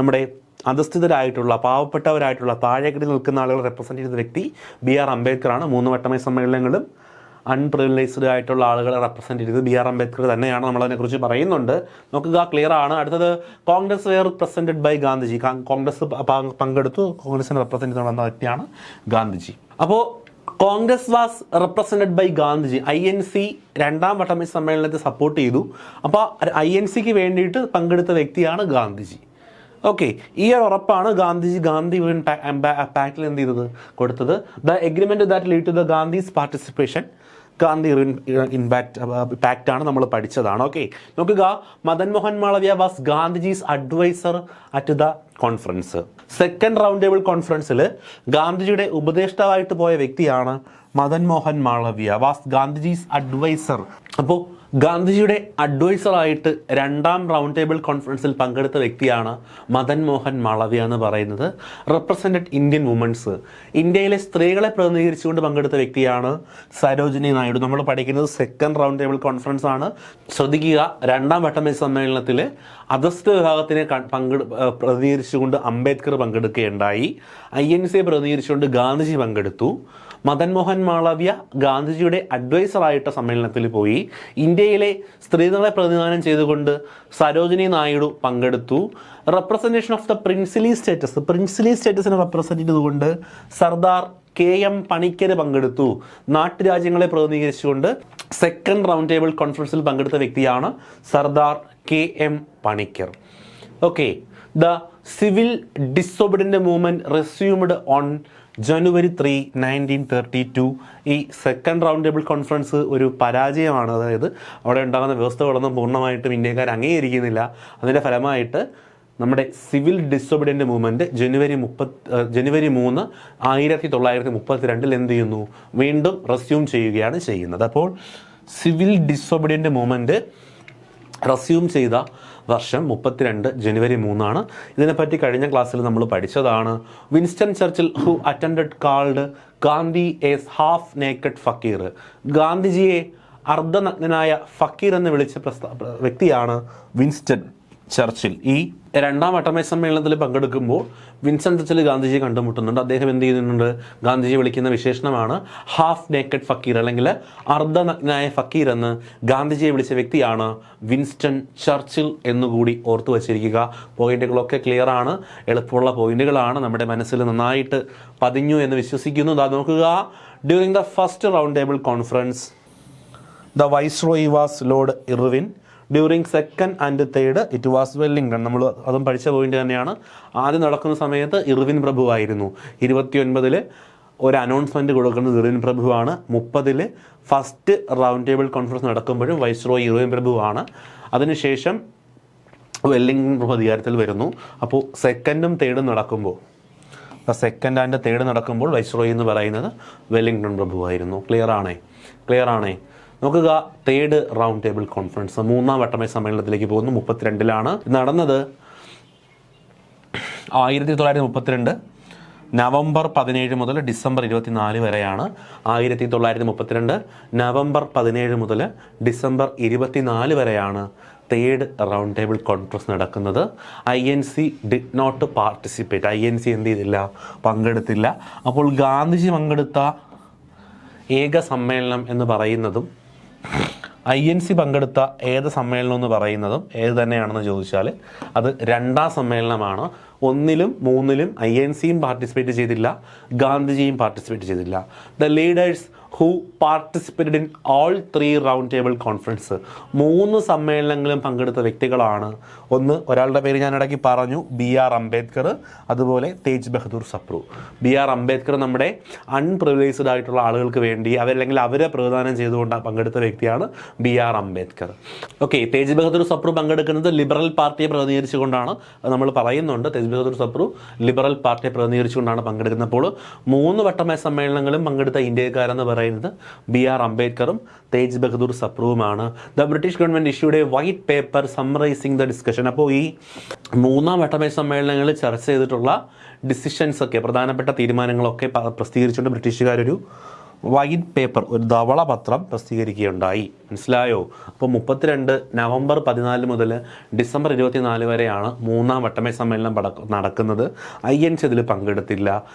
നമ്മുടെ അധസ്ഥിതരായിട്ടുള്ള പാവപ്പെട്ടവരായിട്ടുള്ള താഴേക്കിടയിൽ നിൽക്കുന്ന ആളുകളെ റെപ്രസെൻ്റ് ചെയ്ത വ്യക്തി BR അംബേദ്കറാണ്. 3 വട്ടമേശ സമ്മേളനങ്ങളും അൺപ്രിവിലേജ്ഡ് ആയിട്ടുള്ള ആളുകളെ റെപ്രസെൻ്റ് ചെയ്തത് BR അംബേദ്കർ തന്നെയാണ്. നമ്മളതിനെക്കുറിച്ച് പറയുന്നുണ്ട്. നോക്കുക, ക്ലിയർ ആണ്. അടുത്തത് Congress were represented by Gandhiji. Congress പങ്കെടുത്തു, കോൺഗ്രസിനെ റെപ്രസെൻ്റ് ചെയ്ത് വന്ന വ്യക്തിയാണ് ഗാന്ധിജി. അപ്പോൾ Congress was represented by Gandhiji. INC രണ്ടാം വട്ടമേശ സമ്മേളനത്തെ സപ്പോർട്ട് ചെയ്തു. അപ്പോൾ INCക്ക് വേണ്ടിയിട്ട് പങ്കെടുത്ത വ്യക്തിയാണ് ഗാന്ധിജി. ഓക്കെ, ഈ ഒരു ഉറപ്പാണ് ഗാന്ധി പാക്റ്റിൽ എന്ത് ചെയ്തത്, കൊടുത്തത്. The agreement that lead to the Gandhi's participation. Gandhi pact ആണ് നമ്മൾ പഠിച്ചതാണ്. ഓക്കെ, നോക്കുക, Madan Mohan Malaviya was Gandhiji's adviser at the conference. Second round table കോൺഫറൻസിൽ ഗാന്ധിജിയുടെ ഉപദേഷ്ടാവായിട്ട് പോയ വ്യക്തിയാണ് മദൻ മോഹൻ മാളവ്യ. Was Gandhiji's adviser. അപ്പോൾ ഗാന്ധിജിയുടെ അഡ്വൈസറായിട്ട് രണ്ടാം റൗണ്ട് ടേബിൾ കോൺഫറൻസിൽ പങ്കെടുത്ത വ്യക്തിയാണ് മദൻ മോഹൻ മാളവ്യ എന്ന് പറയുന്നത്. Represented Indian women's. ഇന്ത്യയിലെ സ്ത്രീകളെ പ്രതിനിധീകരിച്ചുകൊണ്ട് പങ്കെടുത്ത വ്യക്തിയാണ് സരോജിനി നായിഡു. നമ്മൾ പഠിക്കുന്നത് സെക്കൻഡ് റൗണ്ട് ടേബിൾ കോൺഫറൻസ് ആണ്. ശ്രദ്ധിക്കുക, രണ്ടാം വട്ടമേശ സമ്മേളനത്തിൽ അധസ്ഥിത വിഭാഗത്തിനെ പ്രതിനിധീകരിച്ചുകൊണ്ട് അംബേദ്കർ പങ്കെടുക്കുകയുണ്ടായി. INCയെ പ്രതിനിധീകരിച്ചുകൊണ്ട് ഗാന്ധിജി പങ്കെടുത്തു. മദൻ മോഹൻ മാളവ്യ ഗാന്ധിജിയുടെ അഡ്വൈസറായിട്ട് സമ്മേളനത്തിൽ പോയി. ഇന്ത്യയിലെ സ്ത്രീകളെ പ്രതിനിധാനം ചെയ്തുകൊണ്ട് സരോജിനി നായിഡു പങ്കെടുത്തു. റെപ്രസെൻറ്റേഷൻ ഓഫ് ദ പ്രിൻസിലി സ്റ്റേറ്റസിനെ റെപ്രസെൻറ്റ് ചെയ്തുകൊണ്ട് സർദാർ KM പണിക്കർ പങ്കെടുത്തു. നാട്ടുരാജ്യങ്ങളെ പ്രതിനിധീകരിച്ചുകൊണ്ട് സെക്കൻഡ് റൗണ്ട് ടേബിൾ കോൺഫറൻസിൽ പങ്കെടുത്ത വ്യക്തിയാണ് Sardar KM Panikkar. Okay, the civil disobedient movement resumed on January 3, 1932. ഈ സെക്കൻഡ് റൗണ്ട് ടേബിൾ കോൺഫറൻസ് ഒരു പരാജയമാണ്. അതായത് അവിടെ ഉണ്ടാകുന്ന വ്യവസ്ഥകളൊന്നും പൂർണ്ണമായിട്ടും ഇന്ത്യക്കാർ അംഗീകരിക്കുന്നില്ല. അതിൻ്റെ ഫലമായിട്ട് നമ്മുടെ സിവിൽ ഡിസൊബീഡിയൻ്റ് മൂവ്മെൻറ്റ് January 3, 1932 എന്ത് ചെയ്യുന്നു, വീണ്ടും റെസ്യൂം ചെയ്യുകയാണ് ചെയ്യുന്നത്. അപ്പോൾ സിവിൽ ഡിസൊബീഡിയൻ്റ് മൂവ്മെൻറ്റ് റെസ്യൂം ചെയ്ത വർഷം 32 January 3. ഇതിനെപ്പറ്റി കഴിഞ്ഞ ക്ലാസ്സിൽ നമ്മൾ പഠിച്ചതാണ്. Winston Churchill who attended called Gandhi as half naked fakir. ഗാന്ധിജിയെ അർദ്ധനഗ്നനായ ഫക്കീർ എന്ന് വിളിച്ച വ്യക്തിയാണ് വിൻസ്റ്റൺ ചർച്ചിൽ. ഈ രണ്ടാം വട്ടമേശ സമ്മേളനത്തിൽ പങ്കെടുക്കുമ്പോൾ വിൻസ്റ്റൺ ചർച്ചിൽ ഗാന്ധിജിയെ കണ്ടുമുട്ടുന്നുണ്ട്. അദ്ദേഹം എന്ത് ചെയ്യുന്നുണ്ട്, ഗാന്ധിജി വിളിക്കുന്ന വിശേഷണമാണ് ഹാഫ് നേക്കഡ് ഫക്കീർ അല്ലെങ്കിൽ അർദ്ധനഗ്നായ ഫക്കീർ എന്ന് ഗാന്ധിജിയെ വിളിച്ച വ്യക്തിയാണ് വിൻസ്റ്റൺ ചർച്ചിൽ എന്നുകൂടി ഓർത്തു വച്ചിരിക്കുക. പോയിന്റുകളൊക്കെ ക്ലിയർ ആണ്, എളുപ്പമുള്ള പോയിന്റുകളാണ്, നമ്മുടെ മനസ്സിൽ നന്നായിട്ട് പതിഞ്ഞു എന്ന് വിശ്വസിക്കുന്നു. നോക്കുക, during the first round table conference the viceroy was Lord Irwin. During second and third it was Wellington. നമ്മൾ അതും പഠിച്ച പോയിന്റ് തന്നെയാണ്. ആദ്യം നടക്കുന്ന സമയത്ത് ഇർവിൻ പ്രഭു ആയിരുന്നു. 29 ഒരു അനൗൺസ്മെൻറ്റ് കൊടുക്കുന്നത് ഇർവിൻ പ്രഭുവാണ്. 30 ഫസ്റ്റ് റൗണ്ട് ടേബിൾ കോൺഫറൻസ് നടക്കുമ്പോഴും വൈസ്രോയി ഇർവിൻ പ്രഭുവാണ്. അതിനുശേഷം വെല്ലിംഗ്ടൺ പ്രഭു അധികാരത്തിൽ വരുന്നു. അപ്പോൾ സെക്കൻഡും തേർഡും നടക്കുമ്പോൾ സെക്കൻഡ് ആൻഡ് തേർഡ് നടക്കുമ്പോൾ വൈസ്രോയി എന്ന് പറയുന്നത് വെല്ലിംഗ്ടൺ പ്രഭുവായിരുന്നു. ക്ലിയർ ആണേ? നോക്കുക, തേർഡ് റൗണ്ട് ടേബിൾ കോൺഫറൻസ് മൂന്നാം വട്ടമേശ സമ്മേളനത്തിലേക്ക് പോകുന്നു. 32-ലാണ് നടന്നത്. 1932 നവംബർ 17 മുതൽ ഡിസംബർ 24 വരെയാണ്. 1932 നവംബർ 17 മുതൽ ഡിസംബർ 24 വരെയാണ് തേർഡ് റൗണ്ട് ടേബിൾ കോൺഫറൻസ് നടക്കുന്നത്. INC did not participate. INC എന്ത് ചെയ്തില്ല? പങ്കെടുത്തില്ല. അപ്പോൾ ഗാന്ധിജി പങ്കെടുത്ത ഏക സമ്മേളനം എന്ന് പറയുന്നതും INC പങ്കെടുത്ത ഏത് സമ്മേളനം എന്ന് പറയുന്നതും ഏത് തന്നെയാണെന്ന് ചോദിച്ചാൽ അത് രണ്ടാം സമ്മേളനമാണ്. 1-ലും 3-ലും INCയും പാർട്ടിസിപ്പേറ്റ് ചെയ്തില്ല, ഗാന്ധിജിയും പാർട്ടിസിപ്പേറ്റ് ചെയ്തില്ല. The leaders who participated in all 3 round table conference 3 സമ്മേളനങ്ങളും പങ്കെടുത്ത വ്യക്തികളാണ്. ഒരാളുടെ പേര് ഞാൻ ഇടയ്ക്ക് പറഞ്ഞു, BR അംബേദ്കർ, അതുപോലെ തേജ് ബഹദൂർ സപ്രു. BR അംബേദ്കർ നമ്മുടെ അൺപ്രിവിലേജ്ഡ് ആയിട്ടുള്ള ആളുകൾക്ക് വേണ്ടി അവരല്ലെങ്കിൽ അവരെ പ്രദാനം ചെയ്തുകൊണ്ട് പങ്കെടുത്ത വ്യക്തിയാണ് BR അംബേദ്കർ. ഓക്കെ, തേജ് ബഹദൂർ സപ്രു പങ്കെടുക്കുന്നത് ലിബറൽ പാർട്ടിയെ പ്രതിനിധീകരിച്ചുകൊണ്ടാണ്. നമ്മൾ പറയുന്നുണ്ട്, തേജ് ബഹദൂർ സപ്രു ലിബറൽ പാർട്ടിയെ പ്രതിനിധീകരിച്ചുകൊണ്ടാണ് പങ്കെടുക്കുന്നപ്പോൾ 3 വട്ടമേശ സമ്മേളനങ്ങളും പങ്കെടുത്ത ഇന്ത്യക്കാരെന്ന് പറയുന്നത് BR അംബേദ്കറും തേജ് ബഹദൂർ സപ്രുവുമാണ്. The British government issued a white paper summarising the discussion. അപ്പോൾ ഈ 3-ാം വട്ടമേശ സമ്മേളനങ്ങളിൽ ചർച്ച ചെയ്തിട്ടുള്ള ഡിസിഷൻസ് ഒക്കെ, പ്രധാനപ്പെട്ട തീരുമാനങ്ങളൊക്കെ പ്രസിദ്ധീകരിച്ചുകൊണ്ട് ബ്രിട്ടീഷുകാരൊരു വൈറ്റ് പേപ്പർ, ഒരു ധവളപത്രം പ്രസിദ്ധീകരിക്കുകയുണ്ടായി. മനസ്സിലായോ? അപ്പോൾ 32 നവംബർ 14 മുതൽ ഡിസംബർ 24 വരെയാണ് 3-ാം വട്ടമേശ സമ്മേളനം നടക്കുന്നത്. INC ഇതിൽ പങ്കെടുത്തില്ല.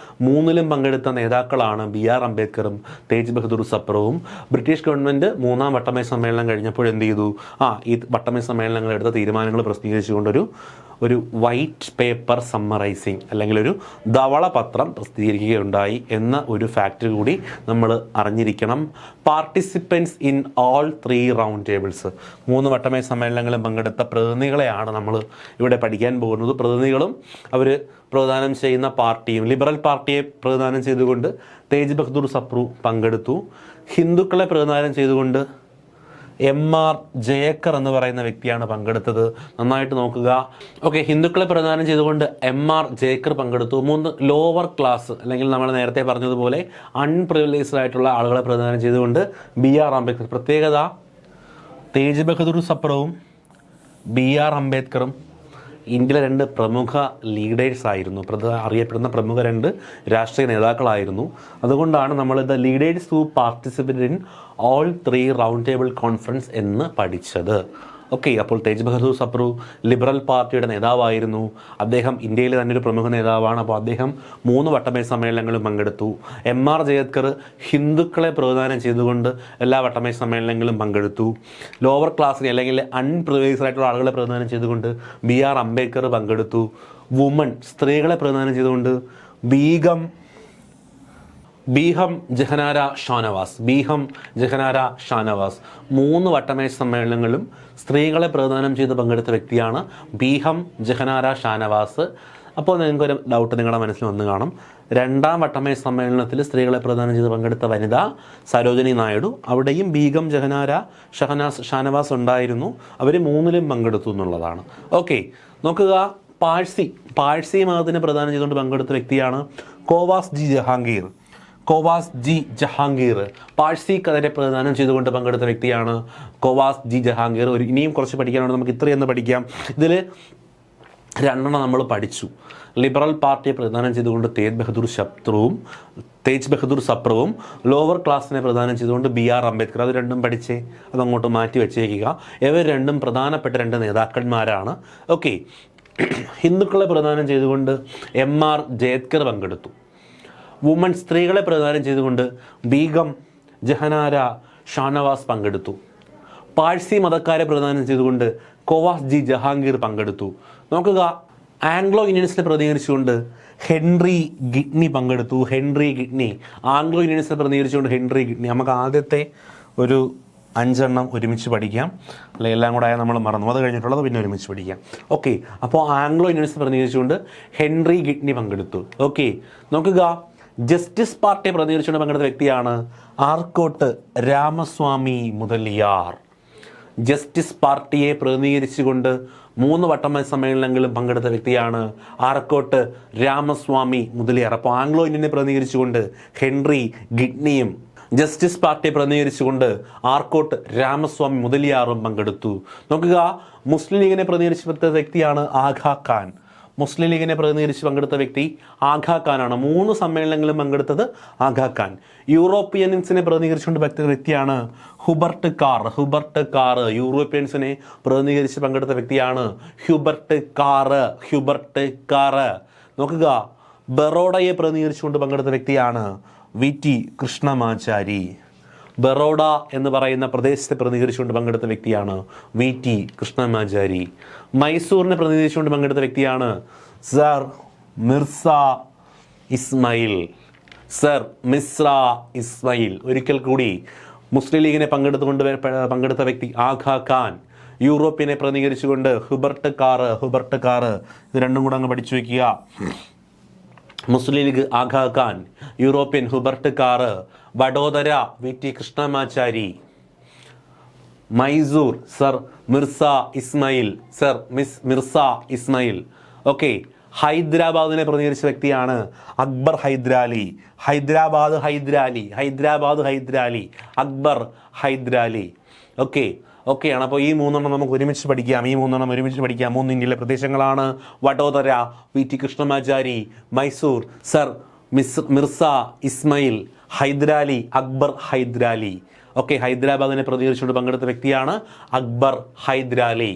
3-ലും പങ്കെടുത്ത നേതാക്കളാണ് BR അംബേദ്കറും തേജ് ബഹദൂർ സപ്രുവും. ബ്രിട്ടീഷ് ഗവൺമെൻറ് 3-ാം വട്ടമേശ സമ്മേളനം കഴിഞ്ഞപ്പോൾ എന്ത് ചെയ്തു? ഈ വട്ടമേശ സമ്മേളനങ്ങൾ എടുത്ത തീരുമാനങ്ങൾ പ്രസിദ്ധീകരിച്ചുകൊണ്ടൊരു വൈറ്റ് പേപ്പർ സമ്മറൈസിങ് അല്ലെങ്കിൽ ഒരു ധവളപത്രം പ്രസിദ്ധീകരിക്കുകയുണ്ടായി എന്ന ഒരു ഫാക്റ്റ് കൂടി നമ്മൾ അറിഞ്ഞിരിക്കണം. Participants in all 3 round tables 3 വട്ടമേശ സമ്മേളനങ്ങളും പങ്കെടുത്ത പ്രതിനിധികളെയാണ് നമ്മൾ ഇവിടെ പഠിക്കാൻ പോകുന്നത്. പ്രതിനിധികളും അവർ പ്രദാനം ചെയ്യുന്ന പാർട്ടിയും, ലിബറൽ പാർട്ടിയെ പ്രദാനം ചെയ്തുകൊണ്ട് തേജ് ബഹദൂർ സപ്രു പങ്കെടുത്തു. ഹിന്ദുക്കളെ പ്രദാനം ചെയ്തുകൊണ്ട് MR ജയക്കർ എന്ന് പറയുന്ന വ്യക്തിയാണ് പങ്കെടുത്തത്. നന്നായിട്ട് നോക്കുക. ഓക്കെ, ഹിന്ദുക്കളെ പ്രദാനം ചെയ്തുകൊണ്ട് MR ജയക്കർ പങ്കെടുത്തു. 3 ലോവർ ക്ലാസ് അല്ലെങ്കിൽ നമ്മൾ നേരത്തെ പറഞ്ഞതുപോലെ അൺപ്രിവിലേജ്ഡ് ആയിട്ടുള്ള ആളുകളെ പ്രദാനം ചെയ്തുകൊണ്ട് BR അംബേദ്കർ. പ്രത്യേകത, തേജ് ബഹദൂർ സപ്രുവും BR അംബേദ്കറും ഇന്ത്യയിലെ 2 പ്രമുഖ ലീഡേഴ്സ് ആയിരുന്നു, അറിയപ്പെടുന്ന പ്രമുഖ 2 രാഷ്ട്രീയ നേതാക്കളായിരുന്നു. അതുകൊണ്ടാണ് നമ്മൾ the leaders who participated in all 3 round table conference എന്ന് പഠിച്ചത്. ഓക്കെ, അപ്പോൾ തേജ് ബഹദൂർ സപ്രു ലിബറൽ പാർട്ടിയുടെ നേതാവായിരുന്നു. അദ്ദേഹം ഇന്ത്യയിലെ തന്നെ ഒരു പ്രമുഖ നേതാവാണ്. അപ്പോൾ അദ്ദേഹം 3 വട്ടമേശ സമ്മേളനങ്ങളും പങ്കെടുത്തു. MR ജയക്കർ ഹിന്ദുക്കളെ പ്രദാനം ചെയ്തുകൊണ്ട് എല്ലാ വട്ടമേശ സമ്മേളനങ്ങളും പങ്കെടുത്തു. ലോവർ ക്ലാസ്സിനെ അല്ലെങ്കിൽ അൺപ്രിവിലേജ്ഡ് ആയിട്ടുള്ള ആളുകളെ പ്രദാനം ചെയ്തുകൊണ്ട് BR അംബേദ്കർ പങ്കെടുത്തു. സ്ത്രീകളെ പ്രദാനം ചെയ്തുകൊണ്ട് ബീഹം ജഹനാര ഷാനവാസ് 3 വട്ടമേശ സമ്മേളനങ്ങളും സ്ത്രീകളെ പ്രദാനം ചെയ്ത് പങ്കെടുത്ത വ്യക്തിയാണ് ബീഹം ജഹനാര ഷാനവാസ്. അപ്പോൾ നിങ്ങൾക്കൊരു ഡൗട്ട് നിങ്ങളുടെ മനസ്സിൽ വന്ന് കാണും. 2-ാം വട്ടമേശ സമ്മേളനത്തിൽ സ്ത്രീകളെ പ്രദാനം ചെയ്ത് പങ്കെടുത്ത വനിത സരോജിനി നായിഡു. അവിടെയും ബീഗം ജഹനാര ഷാനവാസ് ഉണ്ടായിരുന്നു. അവർ 3-ലും പങ്കെടുത്തു എന്നുള്ളതാണ്. ഓക്കെ, നോക്കുക. പാഴ്സി മതത്തിന് പ്രദാനം ചെയ്തുകൊണ്ട് പങ്കെടുത്ത വ്യക്തിയാണ് കോവാസ് ജി ജഹാംഗീർ. പാഴ്സി കഥയെ പ്രദാനം ചെയ്തുകൊണ്ട് പങ്കെടുത്ത വ്യക്തിയാണ് കോവാസ് ജി ജഹാംഗീർ. ഇനിയും കുറച്ച് പഠിക്കാനുണ്ട്, നമുക്ക് ഇത്രയൊന്ന് പഠിക്കാം. ഇതിൽ 2 നമ്മൾ പഠിച്ചു. ലിബറൽ പാർട്ടിയെ പ്രദാനം ചെയ്തുകൊണ്ട് തേജ് ബഹദൂർ സപ്രുവും ലോവർ ക്ലാസ്സിനെ പ്രദാനം ചെയ്തുകൊണ്ട് BR അംബേദ്കർ. അത് 2 പഠിച്ചേ, അതങ്ങോട്ട് മാറ്റി വെച്ചേക്കുക. ഇവർ 2 പ്രധാനപ്പെട്ട 2 നേതാക്കന്മാരാണ്. ഓക്കെ, ഹിന്ദുക്കളെ പ്രദാനം ചെയ്തുകൊണ്ട് MR ജയക്കർ പങ്കെടുത്തു. സ്ത്രീകളെ പ്രദാനം ചെയ്തുകൊണ്ട് ബീഗം ജഹനാര ഷാനവാസ് പങ്കെടുത്തു. പാഴ്സി മതക്കാരെ പ്രദാനം ചെയ്തുകൊണ്ട് കോവാസ് ജി ജഹാംഗീർ പങ്കെടുത്തു. നോക്കുക, ആംഗ്ലോ ഇന്ത്യൻസിനെ പ്രതിനിധീകരിച്ചുകൊണ്ട് ഹെൻറി ഗിഡ്നി പങ്കെടുത്തു. ആംഗ്ലോ ഇന്ത്യൻസിനെ പ്രതിനിധീകരിച്ചുകൊണ്ട് ഹെൻറി ഗിഡ്നി. നമുക്ക് ആദ്യത്തെ ഒരു 5 എണ്ണം ഒരുമിച്ച് പഠിക്കാം, അല്ലെങ്കിൽ എല്ലാം കൂടെ ആയാൽ നമ്മൾ മറന്നു. അത് കഴിഞ്ഞിട്ടുള്ളത് പിന്നെ ഒരുമിച്ച് പഠിക്കാം. ഓക്കെ, അപ്പോൾ ആംഗ്ലോ ഇന്ത്യൻസിനെ പ്രതിനിധീകരിച്ചുകൊണ്ട് ഹെൻറി ഗിഡ്നി പങ്കെടുത്തു. ഓക്കെ, നോക്കുക. ജസ്റ്റിസ് പാർട്ടിയെ പ്രതിനിധീകരിച്ചുകൊണ്ട് പങ്കെടുത്ത വ്യക്തിയാണ് ആർക്കോട്ട് രാമസ്വാമി മുതലിയാർ. ജസ്റ്റിസ് പാർട്ടിയെ പ്രതിനിധീകരിച്ചുകൊണ്ട് 3 വട്ടമേശ സമ്മേളനങ്ങളിലും പങ്കെടുത്ത വ്യക്തിയാണ് ആർക്കോട്ട് രാമസ്വാമി മുതലിയാർ. അപ്പോൾ ആംഗ്ലോ ഇന്ത്യനെ പ്രതിനിധീകരിച്ചുകൊണ്ട് ഹെൻറി ഗിഡ്നിയും ജസ്റ്റിസ് പാർട്ടിയെ പ്രതിനിധീകരിച്ചുകൊണ്ട് ആർക്കോട്ട് രാമസ്വാമി മുതലിയാറും പങ്കെടുത്തു. നോക്കുക, മുസ്ലിം ലീഗിനെ പ്രതിനിധീകരിച്ച വ്യക്തിയാണ് ആഘാ ഖാൻ. മുസ്ലിം ലീഗിനെ പ്രതിനിധീകരിച്ച് പങ്കെടുത്ത വ്യക്തി ആഘാ ഖാനാണ്. 3 സമ്മേളനങ്ങളിലും പങ്കെടുത്തത് ആഘാ ഖാൻ. യൂറോപ്യൻസിനെ പ്രതിനിധീകരിച്ചുകൊണ്ട് വ്യക്തിയാണ് ഹ്യൂബർട്ട് കാർ. യൂറോപ്യൻസിനെ പ്രതിനിധീകരിച്ച് പങ്കെടുത്ത വ്യക്തിയാണ് ഹ്യൂബർട്ട് കാർ. നോക്കുക, ബറോഡയെ പ്രതിനിധീകരിച്ചുകൊണ്ട് പങ്കെടുത്ത വ്യക്തിയാണ് VT കൃഷ്ണമാചാരി. ബറോഡ എന്ന് പറയുന്ന പ്രദേശത്തെ പ്രതിനിധീകരിച്ചുകൊണ്ട് പങ്കെടുത്ത വ്യക്തിയാണ് VT കൃഷ്ണമാചാരി. മൈസൂറിനെ പ്രതിനിധീകരിച്ചുകൊണ്ട് പങ്കെടുത്ത വ്യക്തിയാണ് സർ മിർസ ഇസ്മായിൽ. ഒരിക്കൽ കൂടി മുസ്ലിം ലീഗിനെ പങ്കെടുത്ത വ്യക്തി ആഘാ ഖാൻ. യൂറോപ്പിനെ പ്രതിനിധീകരിച്ചുകൊണ്ട് ഹ്യൂബർട്ട് കാർ. ഇത് രണ്ടും കൂടെ അങ്ങ് പഠിച്ചു വയ്ക്കുക. Muslim League Agha Khan, European Hubert Carr, Vadodara VT Krishnamachari, Mysore sir Mirza Ismail. Okay, ഹൈദരാബാദിനെ പ്രതിനിധീകരിച്ച വ്യക്തിയാണ് അക്ബർ ഹൈദരാലി. അക്ബർ ഹൈദരാലി. ഓക്കെയാണ്. അപ്പോൾ ഈ 3 നമുക്ക് ഒരുമിച്ച് പഠിക്കാം. 3 ഇന്ത്യയിലെ പ്രദേശങ്ങളാണ്. Vadodara VT Krishnamachari, Mysore sir Mirza Ismail, Hyderali Akbar Hyderali. Okay, ഹൈദരാബാദിനെ പ്രതിനിധീകരിച്ചുകൊണ്ട് പങ്കെടുത്ത വ്യക്തിയാണ് അക്ബർ ഹൈദരാലി.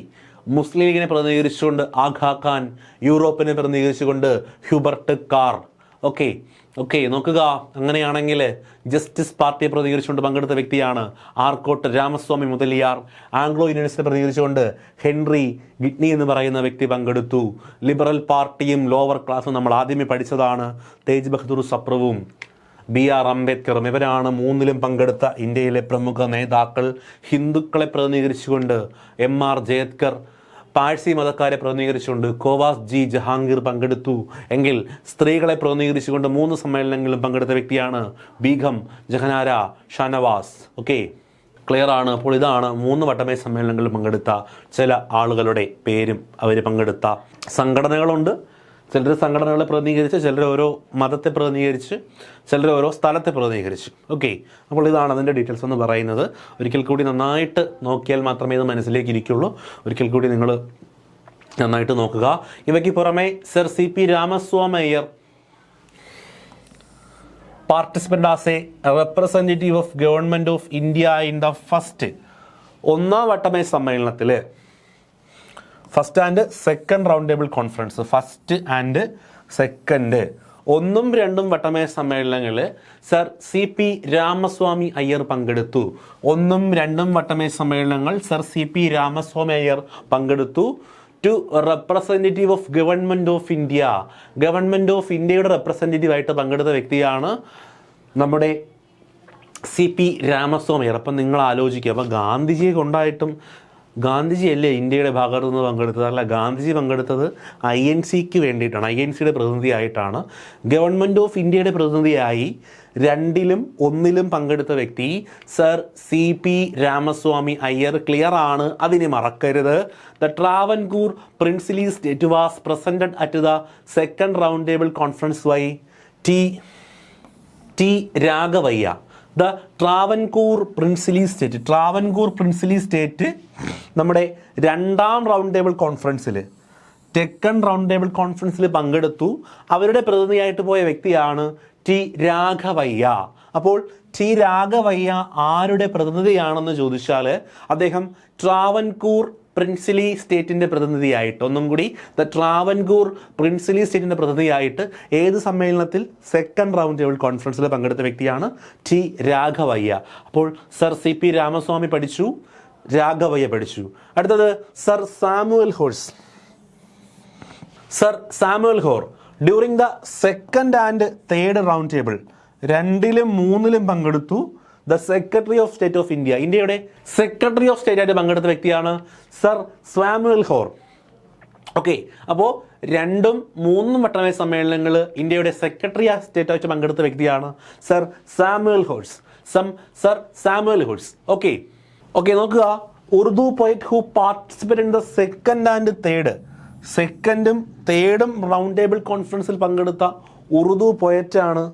മുസ്ലിം ലീഗിനെ പ്രതിനിധീകരിച്ചുകൊണ്ട് ആഘാ ഖാൻ, യൂറോപ്പിനെ പ്രതിനിധീകരിച്ചുകൊണ്ട് ഹ്യൂബർട്ട് കാർ. ഓക്കെ, നോക്കുക, അങ്ങനെയാണെങ്കിൽ ജസ്റ്റിസ് പാർട്ടിയെ പ്രതിനിധീകരിച്ചുകൊണ്ട് പങ്കെടുത്ത വ്യക്തിയാണ് ആർക്കോട്ട് രാമസ്വാമി മുതലിയാർ. ആംഗ്ലോ യൂണിയനിസ്റ്റിനെ പ്രതിനിധീകരിച്ചുകൊണ്ട് ഹെൻറി ഗിഡ്നി എന്ന് പറയുന്ന വ്യക്തി പങ്കെടുത്തു. ലിബറൽ പാർട്ടിയും ലോവർ ക്ലാസും നമ്മൾ ആദ്യമേ പഠിച്ചതാണ്. തേജ് ബഹദൂർ സപ്രുവും BR അംബേദ്കറും ഇവരാണ് 3ലും പങ്കെടുത്ത ഇന്ത്യയിലെ പ്രമുഖ നേതാക്കൾ. ഹിന്ദുക്കളെ പ്രതിനിധീകരിച്ചുകൊണ്ട് MR ജയത്കർ, പാഴ്സി മതക്കാരെ പ്രതിനിധീകരിച്ചുകൊണ്ട് കോവാസ് G ജഹാംഗീർ പങ്കെടുത്തു. എങ്കിൽ സ്ത്രീകളെ പ്രതിനിധീകരിച്ചുകൊണ്ട് 3 സമ്മേളനങ്ങളിലും പങ്കെടുത്ത വ്യക്തിയാണ് ബീഗം ജഹനാര ഷാനവാസ്. ക്ലിയർ ആണ്. അപ്പോൾ ഇതാണ് 3 വട്ടമേ സമ്മേളനങ്ങളിൽ പങ്കെടുത്ത ചില ആളുകളുടെ പേരും അവർ പങ്കെടുത്ത സംഘടനകളുണ്ട്. ചിലർ സംഘടനകളെ പ്രതിനിധീകരിച്ച്, ചിലർ ഓരോ മതത്തെ പ്രതിനിധീകരിച്ച്, ചിലർ ഓരോ സ്ഥലത്തെ പ്രതിനിധീകരിച്ച്. അപ്പോൾ ഇതാണ് അതിൻ്റെ ഡീറ്റെയിൽസ് എന്ന് പറയുന്നത്. ഒരിക്കൽ കൂടി നന്നായിട്ട് നോക്കിയാൽ മാത്രമേ ഇത് മനസ്സിലേക്ക് ഇരിക്കുള്ളൂ. ഒരിക്കൽ കൂടി നിങ്ങൾ നന്നായിട്ട് നോക്കുക. ഇവയ്ക്ക് പുറമെ sir CP Ramaswamy Iyer participant as a representative of government of India in the first 1ാം വട്ടമേ സമ്മേളനത്തിൽ first and second round table conference, 1st and 2nd 1ഉം 2ഉം വട്ടമേ സമ്മേളനങ്ങളിൽ സർ CP രാമസ്വാമി അയ്യർ പങ്കെടുത്തു. 1ഉം 2ഉം വട്ടമേ സമ്മേളനങ്ങൾ സർ CP രാമസ്വാമി അയ്യർ പങ്കെടുത്തു. To representative of government of ഇന്ത്യയുടെ റെപ്രസെൻറ്റേറ്റീവ് ആയിട്ട് പങ്കെടുത്ത വ്യക്തിയാണ് നമ്മുടെ CP രാമസ്വാമി അയ്യർ. അപ്പം നിങ്ങൾ ആലോചിക്കുക, അപ്പം ഗാന്ധിജിയെ കൊണ്ടായിട്ടും ഗാന്ധിജി അല്ലേ ഇന്ത്യയുടെ ഭാഗത്തു നിന്ന് പങ്കെടുത്തത്? അല്ല, ഗാന്ധിജി പങ്കെടുത്തത് INCക്ക് വേണ്ടിയിട്ടാണ്, INCയുടെ പ്രതിനിധിയായിട്ടാണ്. ഗവൺമെൻറ് ഓഫ് ഇന്ത്യയുടെ പ്രതിനിധിയായി 2ലും 1ലും പങ്കെടുത്ത വ്യക്തി sir CP Ramaswamy Iyer. Clear ആണ്, അതിനെ മറക്കരുത്. The Travancore princely state was presented at the second round table conference by T Raghavaiah. The Travancore princely state നമ്മുടെ 2ാം റൗണ്ട് ടേബിൾ കോൺഫറൻസിൽ, സെക്കൻഡ് റൗണ്ട് ടേബിൾ കോൺഫറൻസിൽ പങ്കെടുത്തു. അവരുടെ പ്രതിനിധിയായിട്ട് പോയ വ്യക്തിയാണ് ടി രാഘവയ്യ. അപ്പോൾ ടി രാഘവയ്യ ആരുടെ പ്രതിനിധിയാണെന്ന് ചോദിച്ചാൽ അദ്ദേഹം ട്രാവൻകൂർ പ്രിൻസിലി സ്റ്റേറ്റിൻ്റെ പ്രതിനിധിയായിട്ട്, ഒന്നും കൂടി, ദ ട്രാവൻകൂർ പ്രിൻസിലി സ്റ്റേറ്റിൻ്റെ പ്രതിനിധിയായിട്ട് ഏത് സമ്മേളനത്തിൽ? സെക്കൻഡ് റൗണ്ട് ടേബിൾ കോൺഫറൻസിൽ പങ്കെടുത്ത വ്യക്തിയാണ് ടി രാഘവയ്യ. അപ്പോൾ സർ CP രാമസ്വാമി പഠിച്ചു, രാഘവയ്യ പഠിച്ചു. അടുത്തത് sir Samuel Hoare during the second and third round table 2ലും 3ലും പങ്കെടുത്തു. The secretary of state of India, ഇന്ത്യയുടെ സെക്രട്ടറി ഓഫ് സ്റ്റേറ്റ് ആയിട്ട് പങ്കെടുത്ത വ്യക്തിയാണ് സർ സാമുവൽ ഹോർ. അപ്പോൾ 2ഉം 3ഉം വട്ടമേ സമ്മേളനങ്ങൾ ഇന്ത്യയുടെ സെക്രട്ടറി ഓഫ് സ്റ്റേറ്റ് ആയിട്ട് പങ്കെടുത്ത വ്യക്തിയാണ് സർ സാമുവൽ ഹോഴ്സ്. നോക്കുക, Urdu poet who participate in the second and third, 2nd-ഉം 3rd-ഉം റൗണ്ട് ടേബിൾ കോൺഫറൻസിൽ പങ്കെടുത്ത ഉറുദു പോയറ്റാണ്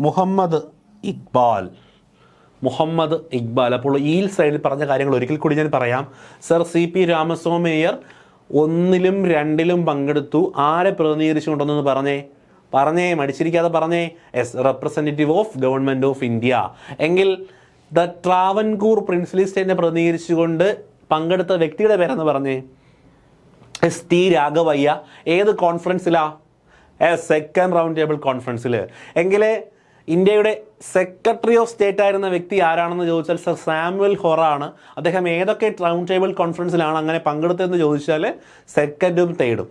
മുഹമ്മദ് ഇക്ബാൽ. മുഹമ്മദ് ഇക്ബാൽ. അപ്പോൾ ഈ സൈഡിൽ പറഞ്ഞ കാര്യങ്ങൾ ഒരിക്കൽ കൂടി ഞാൻ പറയാം. സർ CP രാമസ്വാമി ഒന്നിലും രണ്ടിലും പങ്കെടുത്തു. ആരെ പ്രതിനിധീകരിച്ചുകൊണ്ടെന്ന് പറഞ്ഞേ മടിച്ചിരിക്കാതെ പറഞ്ഞേ. Representative of government of India. എങ്കിൽ ദ ട്രാവൻകൂർ പ്രിൻസ്ലി സ്റ്റേറ്റിനെ പ്രതിനിധീകരിച്ചുകൊണ്ട് പങ്കെടുത്ത വ്യക്തിയുടെ പേരെന്ന് പറഞ്ഞേ. ST രാഘവയ്യ. ഏത് കോൺഫറൻസിലാ? സെക്കൻഡ് റൗണ്ട് ടേബിൾ കോൺഫറൻസിൽ. എങ്കിൽ ഇന്ത്യയുടെ സെക്രട്ടറി ഓഫ് സ്റ്റേറ്റ് ആയിരുന്ന വ്യക്തി ആരാണെന്ന് ചോദിച്ചാൽ സർ സാമുവൽ ഹൊറ ആണ്. അദ്ദേഹം ഏതൊക്കെ റൗണ്ട് ടേബിൾ കോൺഫറൻസിലാണ് അങ്ങനെ പങ്കെടുത്തതെന്ന് ചോദിച്ചാൽ സെക്കൻഡും തേർഡും.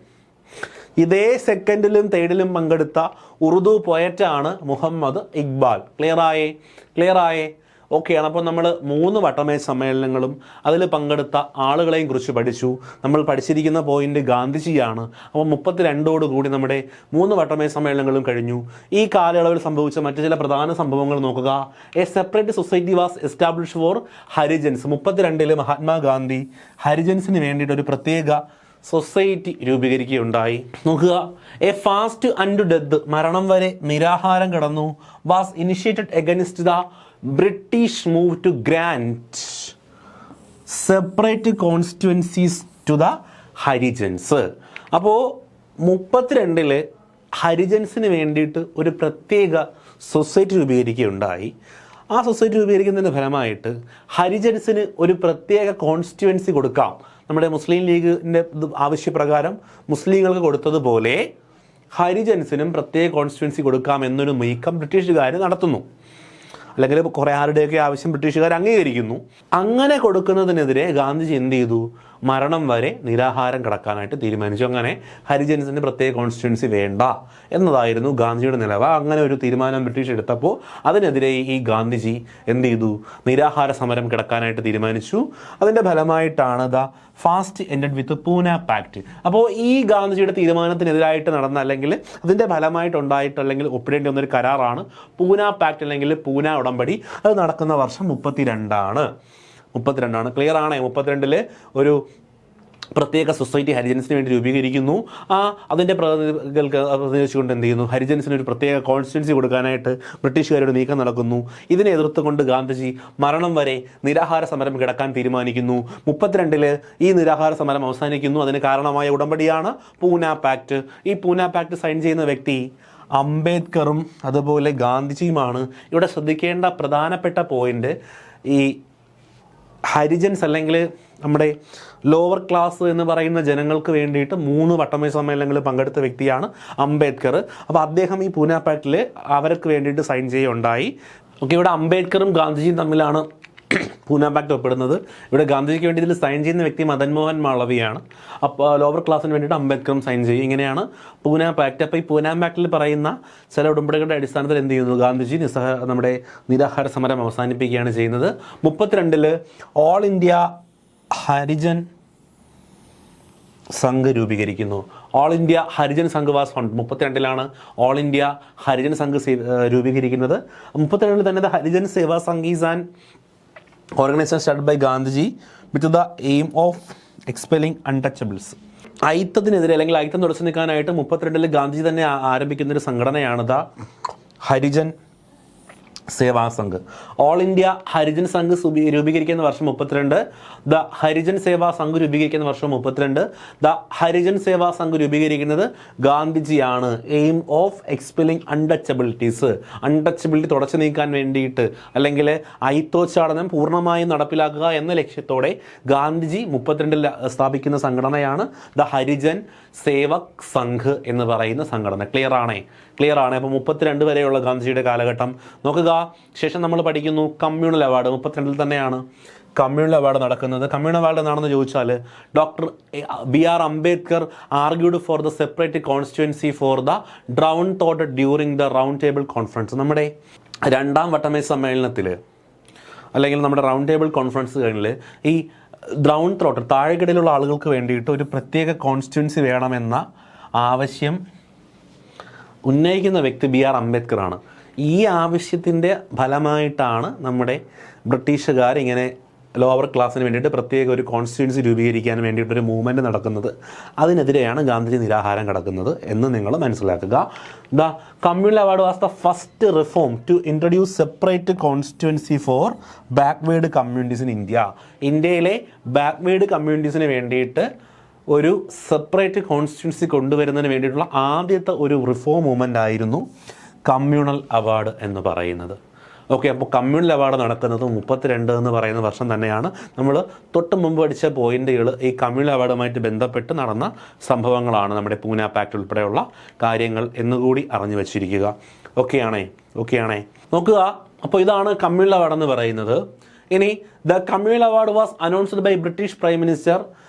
ഇതേ സെക്കൻഡിലും തേർഡിലും പങ്കെടുത്ത ഉറുദു പോയറ്റാണ് മുഹമ്മദ് ഇക്ബാൽ. ക്ലിയറായേ? ഓക്കെയാണ്. അപ്പോൾ നമ്മൾ 3 വട്ടമേശ സമ്മേളനങ്ങളും അതിൽ പങ്കെടുത്ത ആളുകളെയും കുറിച്ച് പഠിച്ചു. നമ്മൾ പഠിച്ചിരിക്കുന്ന പോയിന്റ് ഗാന്ധിജിയാണ്. അപ്പോൾ 32 കൂടി നമ്മുടെ 3 വട്ടമേശ സമ്മേളനങ്ങളും കഴിഞ്ഞു. ഈ കാലയളവിൽ സംഭവിച്ച മറ്റു ചില പ്രധാന സംഭവങ്ങൾ നോക്കുക. A separate society was establish four Harijans. 32 Mahatma Gandhi ഹരിജൻസിന് വേണ്ടിയിട്ട് ഒരു പ്രത്യേക സൊസൈറ്റി രൂപീകരിക്കുകയുണ്ടായി. നോക്കുക. എ ഫാസ്റ്റ് അൻഡ് ഡെത്ത്, മരണം വരെ നിരാഹാരം കിടന്നു, was initiated against the British move to grant separate constituencies to the Harijans. അപ്പോൾ 32 ഹരിജൻസിന് വേണ്ടിയിട്ട് ഒരു പ്രത്യേക സൊസൈറ്റി രൂപീകരിക്കുകയുണ്ടായി. ആ സൊസൈറ്റി രൂപീകരിക്കുന്നതിൻ്റെ ഫലമായിട്ട് ഹരിജൻസിന് ഒരു പ്രത്യേക കോൺസ്റ്റിറ്റ്യുവൻസി കൊടുക്കാം. നമ്മുടെ മുസ്ലിം ലീഗിൻ്റെ ആവശ്യപ്രകാരം മുസ്ലിങ്ങൾക്ക് കൊടുത്തതുപോലെ ഹരിജൻസിനും പ്രത്യേക കോൺസ്റ്റിറ്റ്യുവൻസി കൊടുക്കാം എന്നൊരു നീക്കം ബ്രിട്ടീഷുകാർ നടത്തുന്നു. അല്ലെങ്കിൽ കുറേ ആരുടെയൊക്കെ ആവശ്യം ബ്രിട്ടീഷുകാർ അംഗീകരിക്കുന്നു. അങ്ങനെ കൊടുക്കുന്നതിനെതിരെ ഗാന്ധിജി എന്ത് ചെയ്തു? മരണം വരെ നിരാഹാരം കിടക്കാനായിട്ട് തീരുമാനിച്ചു. അങ്ങനെ ഹരിജൻസിന് പ്രത്യേക കോൺസ്റ്റിറ്റ്യുവൻസി വേണ്ട എന്നതായിരുന്നു ഗാന്ധിജിയുടെ നിലപാട്. അങ്ങനെ ഒരു തീരുമാനം ബ്രിട്ടീഷ് എടുത്തപ്പോൾ അതിനെതിരെ ഈ ഗാന്ധിജി എന്ത് ചെയ്തു? നിരാഹാര സമരം കിടക്കാനായിട്ട് തീരുമാനിച്ചു. അതിൻ്റെ ഫലമായിട്ടാണ് the fast ended with Poona pact. അപ്പോൾ ഈ ഗാന്ധിജിയുടെ തീരുമാനത്തിനെതിരായിട്ട് നടന്ന അല്ലെങ്കിൽ അതിൻ്റെ ഫലമായിട്ടുണ്ടായിട്ട് അല്ലെങ്കിൽ ഒപ്പിടേണ്ടി വന്നൊരു കരാറാണ് പൂന പാക്ട് അല്ലെങ്കിൽ പൂന ഉടമ്പടി. അത് നടക്കുന്ന വർഷം 32 ക്ലിയർ ആണ്. 32 ഒരു പ്രത്യേക സൊസൈറ്റി ഹരിജൻസിന് വേണ്ടി രൂപീകരിക്കുന്നു. അതിൻ്റെ പ്രതിനിധിച്ചുകൊണ്ട് എന്ത് ചെയ്യുന്നു? ഹരിജൻസിന് ഒരു പ്രത്യേക കോൺസ്റ്റിറ്റ്യുവൻസി കൊടുക്കാനായിട്ട് ബ്രിട്ടീഷുകാരുടെ നീക്കം നടക്കുന്നു. ഇതിനെ എതിർത്തുകൊണ്ട് ഗാന്ധിജി മരണം വരെ നിരാഹാര സമരം കിടക്കാൻ തീരുമാനിക്കുന്നു. 32 ഈ നിരാഹാര സമരം അവസാനിക്കുന്നു. അതിന് കാരണമായ ഉടമ്പടിയാണ് പൂന പാക്ട്. ഈ പൂന പാക്ട് സൈൻ ചെയ്യുന്ന വ്യക്തി അംബേദ്കറും അതുപോലെ ഗാന്ധിജിയുമാണ്. ഇവിടെ ശ്രദ്ധിക്കേണ്ട പ്രധാനപ്പെട്ട പോയിന്റ്, ഈ ഹരിജൻസ് അല്ലെങ്കിൽ നമ്മുടെ ലോവർ ക്ലാസ് എന്ന് പറയുന്ന ജനങ്ങൾക്ക് വേണ്ടിയിട്ട് 3 വട്ടമേശ സമ്മേളനങ്ങളിൽ പങ്കെടുത്ത വ്യക്തിയാണ് അംബേദ്കർ. അപ്പോൾ അദ്ദേഹം ഈ പൂന പാക്ടിൽ അവർക്ക് വേണ്ടിയിട്ട് സൈൻ ചെയ്യുകയുണ്ടായി. ഓക്കെ, ഇവിടെ അംബേദ്കറും ഗാന്ധിജിയും തമ്മിലാണ് പൂന പാക്ട് ഒപ്പിടുന്നത്. ഇവിടെ ഗാന്ധിജിക്ക് വേണ്ടി ഇതിൽ സൈൻ ചെയ്യുന്ന വ്യക്തി മദൻ മോഹൻ മാളവിയാണ്. അപ്പോൾ ലോവർ ക്ലാസ്സിന് വേണ്ടിയിട്ട് അംബേദ്കറും സൈൻ ചെയ്യും. ഇങ്ങനെയാണ് പൂന പാക്ട്. അപ്പോൾ ഈ പൂന പാക്ടിൽ പറയുന്ന ചില ഉടമ്പടികളുടെ അടിസ്ഥാനത്തിൽ എന്ത് ചെയ്യുന്നു? ഗാന്ധിജി നമ്മുടെ നിരാഹാര സമരം അവസാനിപ്പിക്കുകയാണ് ചെയ്യുന്നത്. 32 ഓൾ ഇന്ത്യ ഹരിജൻ സംഘ് രൂപീകരിക്കുന്നു. All India Harijan Sangh was found. 32 all India Harijan Sangh രൂപീകരിക്കുന്നത്. 32 തന്നെ the Harijan Seva Sangh is an organisation started by Gandhiji with the aim of expelling untouchables. അയിത്തത്തിനെതിരെ അല്ലെങ്കിൽ അയിത്തം തുടച്ചു നിൽക്കാനായിട്ട് 32 ഗാന്ധിജി തന്നെ ആരംഭിക്കുന്നൊരു സംഘടനയാണ് the Harijan Seva Sangh. All India Harijan Sangh രൂപീകരിക്കുന്ന വർഷം 32. ദ ഹരിജൻ സേവാ സംഘ് രൂപീകരിക്കുന്ന വർഷം 32. ദ ഹരിജൻ സേവാ സംഘ് രൂപീകരിക്കുന്നത് ഗാന്ധിജിയാണ്. Aim of expelling untouchabilities. Untouchability തുടച്ചു നീക്കാൻ വേണ്ടിയിട്ട് അല്ലെങ്കിൽ അയിത്തോച്ചാടനം പൂർണ്ണമായും നടപ്പിലാക്കുക എന്ന ലക്ഷ്യത്തോടെ ഗാന്ധിജി 32 സ്ഥാപിക്കുന്ന സംഘടനയാണ് ദ ഹരിജൻ സേവക് സംഘ് എന്ന് പറയുന്ന സംഘടന. ക്ലിയർ ആണ്. അപ്പോൾ 32 വരെയുള്ള ഗാന്ധിജിയുടെ കാലഘട്ടം നോക്കുക. ശേഷം നമ്മൾ പഠിക്കുന്നു കമ്മ്യൂണൽ അവാർഡ്. 32 തന്നെയാണ് കമ്മ്യൂണൽ അവാർഡ് നടക്കുന്നത്. കമ്മ്യൂണൽ അവാർഡ് എന്നാണെന്ന് ചോദിച്ചാൽ doctor BR Ambedkar argued for the separate constituency for the drone thought during the round table conference. നമ്മുടെ 2ാം വട്ടമേശ സമ്മേളനത്തിൽ അല്ലെങ്കിൽ നമ്മുടെ റൗണ്ട് ടേബിൾ കോൺഫറൻസുകളിൽ ഈ ഡ്രൗൺ ത്രോട്ട് താഴെക്കിടയിലുള്ള ആളുകൾക്ക് വേണ്ടിയിട്ട് ഒരു പ്രത്യേക കോൺസ്റ്റിറ്റ്യുവൻസി വേണമെന്ന ആവശ്യം ഉന്നയിക്കുന്ന വ്യക്തി BR അംബേദ്കർ ആണ്. ഈ ആവശ്യത്തിൻ്റെ ഫലമായിട്ടാണ് നമ്മുടെ ബ്രിട്ടീഷുകാർ ഇങ്ങനെ ലോവർ ക്ലാസ്സിന് വേണ്ടിയിട്ട് പ്രത്യേക ഒരു കോൺസ്റ്റിറ്റ്യുവൻസി രൂപീകരിക്കാൻ വേണ്ടിയിട്ടൊരു മൂവ്മെൻറ്റ് നടക്കുന്നത്. അതിനെതിരെയാണ് ഗാന്ധിജി നിരാഹാരം കിടക്കുന്നത് എന്ന് നിങ്ങൾ മനസ്സിലാക്കുക. The communal award was the first reform to introduce separate constituency for backward communities in India. ഇന്ത്യയിലെ ബാക്ക്വേർഡ് കമ്മ്യൂണിറ്റീസിന് വേണ്ടിയിട്ട് ഒരു സെപ്പറേറ്റ് കോൺസ്റ്റിറ്റ്യുവൻസി കൊണ്ടുവരുന്നതിന് വേണ്ടിയിട്ടുള്ള ആദ്യത്തെ ഒരു റിഫോം മൂവ്മെൻ്റ് ആയിരുന്നു കമ്മ്യൂണൽ അവാർഡ് എന്ന് പറയുന്നത്. ഓക്കെ, അപ്പോൾ കമ്മ്യൂണൽ അവാർഡ് നടക്കുന്നത് 32 എന്ന് പറയുന്ന വർഷം തന്നെയാണ്. നമ്മൾ തൊട്ട് മുമ്പ് പഠിച്ച പോയിന്റുകൾ ഈ കമ്മ്യൂണൽ അവാർഡുമായിട്ട് ബന്ധപ്പെട്ട് നടന്ന സംഭവങ്ങളാണ്, നമ്മുടെ പൂന പാക്ട് ഉൾപ്പെടെയുള്ള കാര്യങ്ങൾ എന്നുകൂടി അറിഞ്ഞു വച്ചിരിക്കുക. ഓക്കെയാണേ നോക്കുക. അപ്പോൾ ഇതാണ് കമ്മ്യൂണൽ അവാർഡ് എന്ന് പറയുന്നത്. ഇനി the communal award was announced by British prime minister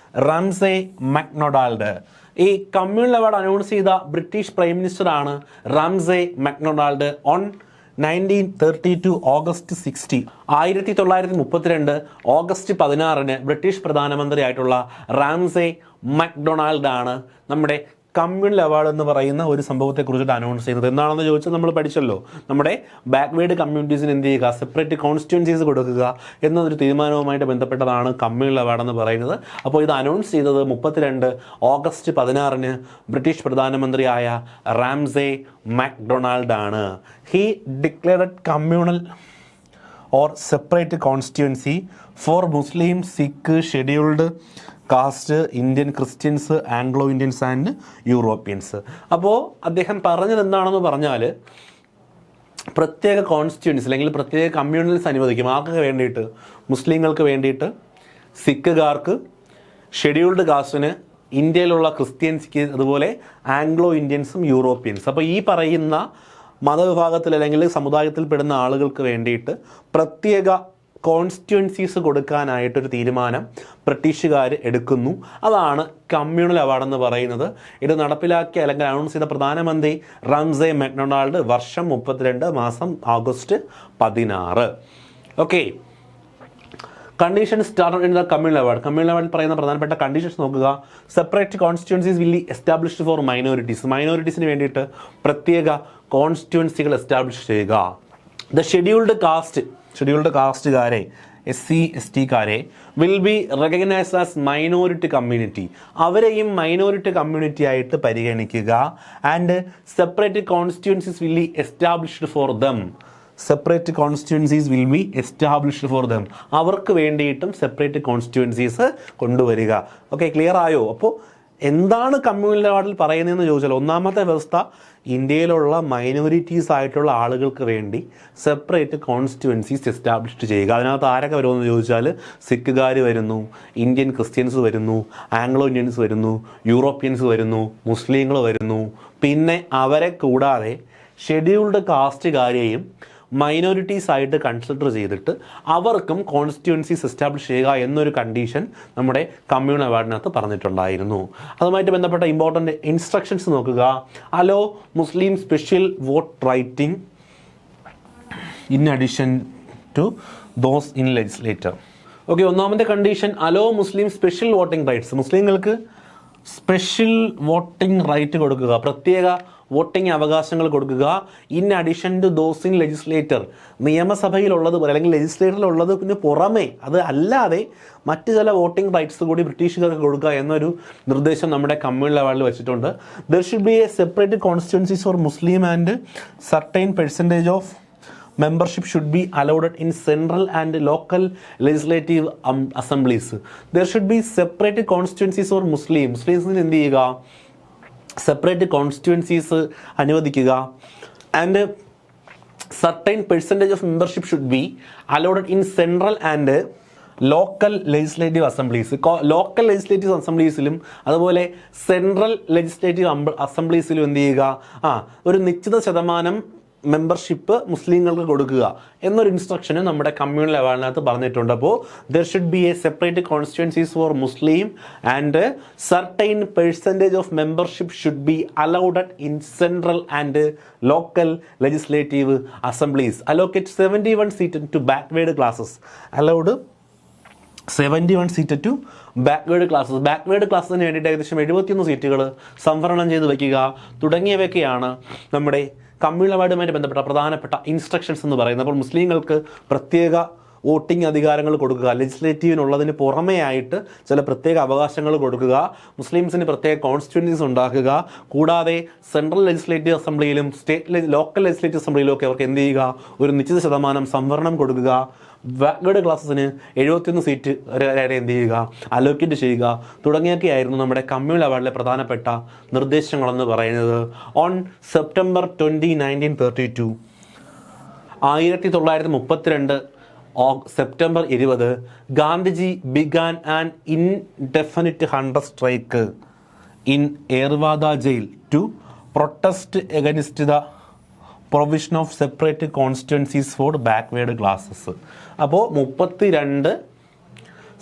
Ramsay MacDonald. ഈ കമ്മ്യൂണൽ അവാർഡ് അനൗൺസ് ചെയ്ത ബ്രിട്ടീഷ് പ്രൈം മിനിസ്റ്ററാണ് Ramsay MacDonald on 1932 August 60. 1932 August 16 British പ്രധാനമന്ത്രിയായിട്ടുള്ള റാംസെ മക്ഡൊണാൾഡ് ആണ് നമ്മുടെ കമ്മ്യൂണൽ അവാർഡ് എന്ന് പറയുന്ന ഒരു സംഭവത്തെക്കുറിച്ചിട്ട് അനൗൺസ് ചെയ്യുന്നത്. എന്താണെന്ന് ചോദിച്ചാൽ നമ്മൾ പഠിച്ചല്ലോ, നമ്മുടെ ബാക്ക്വേർഡ് കമ്മ്യൂണിറ്റീസിന് എന്ത് ചെയ്യുക, സെപ്പറേറ്റ് കോൺസ്റ്റിറ്റ്യുവൻസീസ് കൊടുക്കുക എന്നൊരു തീരുമാനവുമായിട്ട് ബന്ധപ്പെട്ടതാണ് കമ്മ്യൂണൽ അവാർഡ് എന്ന് പറയുന്നത്. അപ്പോൾ ഇത് അനൗൺസ് ചെയ്തത് 32 ഓഗസ്റ്റ് 16 ബ്രിട്ടീഷ് പ്രധാനമന്ത്രിയായ റാംസെ മക്ഡൊണാൾഡ് ആണ്. He declared communal or separate constituency for Muslim, Sikh, scheduled caste, Indian Christians, Anglo Indians and Europeans. അപ്പോൾ അദ്ദേഹം പറഞ്ഞത് എന്താണെന്ന് പറഞ്ഞാൽ പ്രത്യേക കോൺസ്റ്റിറ്റ്യുവൻസി അല്ലെങ്കിൽ പ്രത്യേക കമ്മ്യൂണൽസ് അനുവദിക്കും. ആർക്കൊക്കെ വേണ്ടിയിട്ട്? മുസ്ലിങ്ങൾക്ക് വേണ്ടിയിട്ട്, സിഖുകാർക്ക്, ഷെഡ്യൂൾഡ് കാസ്റ്റിന്, ഇന്ത്യയിലുള്ള ക്രിസ്ത്യൻസിക്ക്, അതുപോലെ ആംഗ്ലോ ഇന്ത്യൻസും യൂറോപ്യൻസ്. അപ്പോൾ ഈ പറയുന്ന മതവിഭാഗത്തിൽ അല്ലെങ്കിൽ സമുദായത്തിൽ പെടുന്ന ആളുകൾക്ക് വേണ്ടിയിട്ട് പ്രത്യേക കോൺസ്റ്റിറ്റ്യുവൻസീസ് കൊടുക്കാനായിട്ടൊരു തീരുമാനം ബ്രിട്ടീഷുകാർ എടുക്കുന്നു. അതാണ് കമ്മ്യൂണൽ അവാർഡ് എന്ന് പറയുന്നത്. ഇത് നടപ്പിലാക്കിയ അല്ലെങ്കിൽ അനൗൺസ് ചെയ്ത പ്രധാനമന്ത്രി റാംസെ മക്ഡൊണാൾഡ്, വർഷം 32, മാസം August 16. Okay, condition started in the communal award. Communal അവാർഡിൽ പറയുന്ന പ്രധാനപ്പെട്ട കണ്ടീഷൻസ് നോക്കുക. Separate constituencies will be established for minorities. മൈനോറിറ്റീസിന് വേണ്ടിയിട്ട് പ്രത്യേക കോൺസ്റ്റിറ്റ്യുവൻസികൾ എസ്റ്റാബ്ലിഷ് ചെയ്യുക. ദ ഷെഡ്യൂൾഡ് കാസ്റ്റുകാരെ, SC ST-കാരെ will be recognised as minority community. അവരെയും മൈനോറിറ്റി കമ്മ്യൂണിറ്റി ആയിട്ട് പരിഗണിക്കുക. And separate constituencies will be established for them. Separate constituencies will be established for them. അവർക്ക് വേണ്ടിയിട്ടും സെപ്പറേറ്റ് കോൺസ്റ്റിറ്റ്യുവൻസീസ് കൊണ്ടുവരിക. ഓക്കെ, ക്ലിയർ ആയോ? അപ്പോൾ എന്താണ് കമ്മ്യൂണൽ അവാർഡിൽ പറയുന്നതെന്ന് ചോദിച്ചാൽ, ഒന്നാമത്തെ വ്യവസ്ഥ ഇന്ത്യയിലുള്ള മൈനോറിറ്റീസ് ആയിട്ടുള്ള ആളുകൾക്ക് വേണ്ടി സെപ്പറേറ്റ് കോൺസ്റ്റിറ്റ്യുവൻസീസ് എസ്റ്റാബ്ലിഷ് ചെയ്യുക. അതിനകത്ത് ആരൊക്കെ വരുമെന്ന് ചോദിച്ചാൽ സിഖുകാർ വരുന്നു, ഇന്ത്യൻ ക്രിസ്ത്യൻസ് വരുന്നു, ആംഗ്ലോ ഇന്ത്യൻസ് വരുന്നു, യൂറോപ്യൻസ് വരുന്നു, മുസ്ലിങ്ങൾ വരുന്നു. പിന്നെ അവരെ കൂടാതെ ഷെഡ്യൂൾഡ് കാസ്റ്റുകാരെയും മൈനോറിറ്റീസ് ആയിട്ട് കൺസിഡർ ചെയ്തിട്ട് അവർക്കും കോൺസ്റ്റിറ്റ്യുവൻസീസ് എസ്റ്റാബ്ലിഷ് ചെയ്യുക എന്നൊരു കണ്ടീഷൻ നമ്മുടെ കമ്മ്യൂണൽ അവാർഡിനകത്ത് പറഞ്ഞിട്ടുണ്ടായിരുന്നു. അതുമായിട്ട് ബന്ധപ്പെട്ട ഇമ്പോർട്ടൻ്റ് ഇൻസ്ട്രക്ഷൻസ് നോക്കുക. Allow Muslim special vote writing in addition to those in legislator. Okay, ഒന്നാമത്തെ condition allow Muslim special voting rights. മുസ്ലിങ്ങൾക്ക് സ്പെഷ്യൽ വോട്ടിംഗ് റൈറ്റ് കൊടുക്കുക, പ്രത്യേക വോട്ടിംഗ് അവകാശങ്ങൾ കൊടുക്കുക. In addition to those in legislator, നിയമസഭയിലുള്ളത് പോലെ അല്ലെങ്കിൽ ലെജിസ്ലേറ്ററിലുള്ളത് പിന്നെ പുറമേ, അത് അല്ലാതെ മറ്റ് ചില വോട്ടിംഗ് റൈറ്റ്സ് കൂടി ബ്രിട്ടീഷുകാർക്ക് കൊടുക്കുക എന്നൊരു നിർദ്ദേശം നമ്മുടെ കമ്മ്യൂണൽ അവാർഡിൽ വെച്ചിട്ടുണ്ട്. There should be a separate constituencies for Muslim and certain percentage of membership should be allowed in central and local legislative assemblies. There should be separate constituencies for Muslims. മുസ്ലിംസിന് എന്ത് ചെയ്യുക, സെപ്പറേറ്റ് കോൺസ്റ്റിറ്റ്യുവൻസീസ് അനുവദിക്കുക. And certain percentage of membership should be allowed in central and local legislative assemblies. Local legislative അസംബ്ലീസിലും അതുപോലെ central legislative അസംബ്ലീസിലും എന്ത് ചെയ്യുക, ഒരു നിശ്ചിത ശതമാനം മെമ്പർഷിപ്പ് മുസ്ലിങ്ങൾക്ക് കൊടുക്കുക എന്നൊരു ഇൻസ്ട്രക്ഷന് നമ്മുടെ കമ്മ്യൂണൽ അവാർഡിനകത്ത് പറഞ്ഞിട്ടുണ്ട്. അപ്പോൾ there should be a separate constituencies for Muslim and certain percentage of membership should be allowed in central and local legislative assemblies. Allocate 71 seat to backward classes. Allowed 71 seat to backward classes. Backward ക്ലാസ്സിന് വേണ്ടിയിട്ട് ഏകദേശം 71 സീറ്റുകൾ സംവരണം ചെയ്ത് വയ്ക്കുക തുടങ്ങിയവയൊക്കെയാണ് നമ്മുടെ communal അവാർഡുമായിട്ട് ബന്ധപ്പെട്ട പ്രധാനപ്പെട്ട ഇൻസ്ട്രക്ഷൻസ് എന്ന് പറയുന്നത്. അപ്പോൾ മുസ്ലിങ്ങൾക്ക് പ്രത്യേക വോട്ടിംഗ് അധികാരങ്ങൾ കൊടുക്കുക, ലെജിസ്ലേറ്റീവിനുള്ളതിന് പുറമേ ആയിട്ട് ചില പ്രത്യേക അവകാശങ്ങൾ കൊടുക്കുക, മുസ്ലിംസിന് പ്രത്യേക കോൺസ്റ്റിറ്റ്യുവൻസീസ് ഉണ്ടാക്കുക, കൂടാതെ സെൻട്രൽ ലെജിസ്ലേറ്റീവ് അസംബ്ലിയിലും ലോക്കൽ ലെജിസ്ലേറ്റീവ് അസംബ്ലിയിലും ഒക്കെ അവർക്ക് എന്ത് ചെയ്യുക, ഒരു നിശ്ചിത ശതമാനം സംവരണം കൊടുക്കുക, ബാക്ക്വേർഡ് ക്ലാസ്സസിന് 71 സീറ്റ് വരെ എന്ത് ചെയ്യുക, അലോക്കേറ്റ് ചെയ്യുക തുടങ്ങിയൊക്കെയായിരുന്നു നമ്മുടെ കമ്മ്യൂണൽ അവാർഡിലെ പ്രധാനപ്പെട്ട നിർദ്ദേശങ്ങളെന്ന് പറയുന്നത്. On September 20, 1932 1932 September 20 Gandhiji began an indefinite hunger strike in Yerwada jail to protest against the provision of separate constituencies for backward classes. അപ്പോൾ 32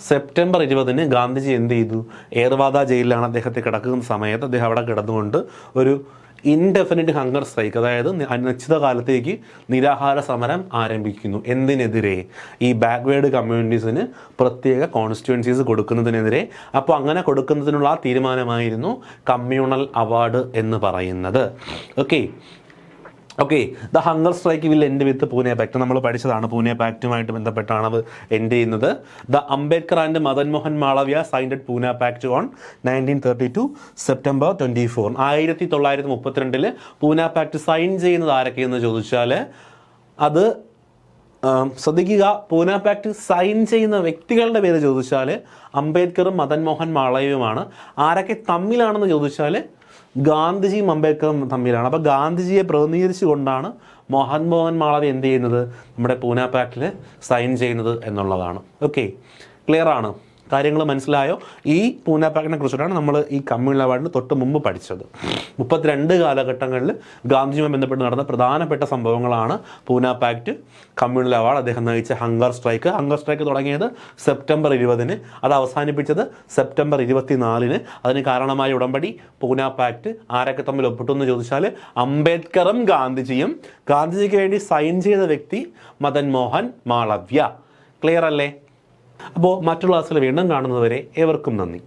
സെപ്റ്റംബർ 20 ഗാന്ധിജി എന്ത് ചെയ്തു, ഏർവാദ ജയിലിലാണ് അദ്ദേഹത്തെ കിടക്കുന്ന സമയത്ത് അദ്ദേഹം അവിടെ കിടന്നുകൊണ്ട് ഒരു ഇൻഡെഫിനിറ്റ് ഹങ്കർ സ്ട്രൈക്ക്, അതായത് അനിശ്ചിത കാലത്തേക്ക് നിരാഹാര സമരം ആരംഭിക്കുന്നു. എന്തിനെതിരെ? ഈ ബാക്ക്വേർഡ് കമ്മ്യൂണിറ്റീസിന് പ്രത്യേക കോൺസ്റ്റിറ്റ്യുവൻസീസ് കൊടുക്കുന്നതിനെതിരെ. അപ്പോൾ അങ്ങനെ കൊടുക്കുന്നതിനുള്ള ആ തീരുമാനമായിരുന്നു കമ്മ്യൂണൽ അവാർഡ് എന്ന് പറയുന്നത്. Okay the hunger strike will end with Pune pact. നമ്മൾ പഠിച്ചതാണ്, പൂനെ പാക്റ്റുമായിട്ട് ബന്ധപ്പെട്ടാണ് അത് എൻഡ് ചെയ്യുന്നത്. The Ambedkar and Madan Mohan Malaviya signed Pune pact on 1932 September 24. 1932 Pune pact sign ചെയ്യുന്നത് ആരൊക്കെയെന്ന് ചോദിച്ചാൽ അത് ശ്രദ്ധിക്കുക, പൂനെ പാക്ട് സൈൻ ചെയ്യുന്ന വ്യക്തികളുടെ പേര് ചോദിച്ചാൽ അംബേദ്കറും മദൻ മോഹൻ മാളവ്യയുമാണ്. ആരൊക്കെ തമ്മിലാണെന്ന് ചോദിച്ചാൽ ഗാന്ധിജിയും അംബേദ്കറും തമ്മിലാണ്. അപ്പോൾ ഗാന്ധിജിയെ പ്രതിനിധീകരിച്ചു കൊണ്ടാണ് മോഹൻ മാളവ്യ എന്ത് ചെയ്യുന്നത്, നമ്മുടെ പൂനെ പാക്റ്റിൽ സൈൻ ചെയ്യുന്നത് എന്നുള്ളതാണ്. ഓക്കെ, ക്ലിയർ ആണ്? കാര്യങ്ങൾ മനസ്സിലായോ? ഈ പൂനെ പാക്റ്റിനെ കുറിച്ചിട്ടാണ് നമ്മൾ ഈ കമ്മ്യൂണൽ അവാർഡിന് തൊട്ട് മുമ്പ് പഠിച്ചത്. 32 കാലഘട്ടങ്ങളിൽ ഗാന്ധിജിയുമായി ബന്ധപ്പെട്ട് നടന്ന പ്രധാനപ്പെട്ട സംഭവങ്ങളാണ് പൂനെ പാക്റ്റ്, കമ്മ്യൂണൽ അവാർഡ്, അദ്ദേഹം നയിച്ച ഹങ്കർ സ്ട്രൈക്ക് തുടങ്ങിയത് സെപ്റ്റംബർ 20, അത് അവസാനിപ്പിച്ചത് സെപ്റ്റംബർ 24. അതിന് കാരണമായ ഉടമ്പടി പൂനെ പാക്റ്റ്. ആരൊക്കെ തമ്മിൽ ഒപ്പിട്ടു എന്ന് ചോദിച്ചാൽ അംബേദ്കറും ഗാന്ധിജിയും. ഗാന്ധിജിക്ക് വേണ്ടി സൈൻ ചെയ്ത വ്യക്തി മദൻ മോഹൻ മാളവ്യ. ക്ലിയർ അല്ലേ? അപ്പോൾ മറ്റുള്ള ക്ലാസ്സിൽ വീണ്ടും കാണുന്നതുവരെ ഏവർക്കും നന്ദി.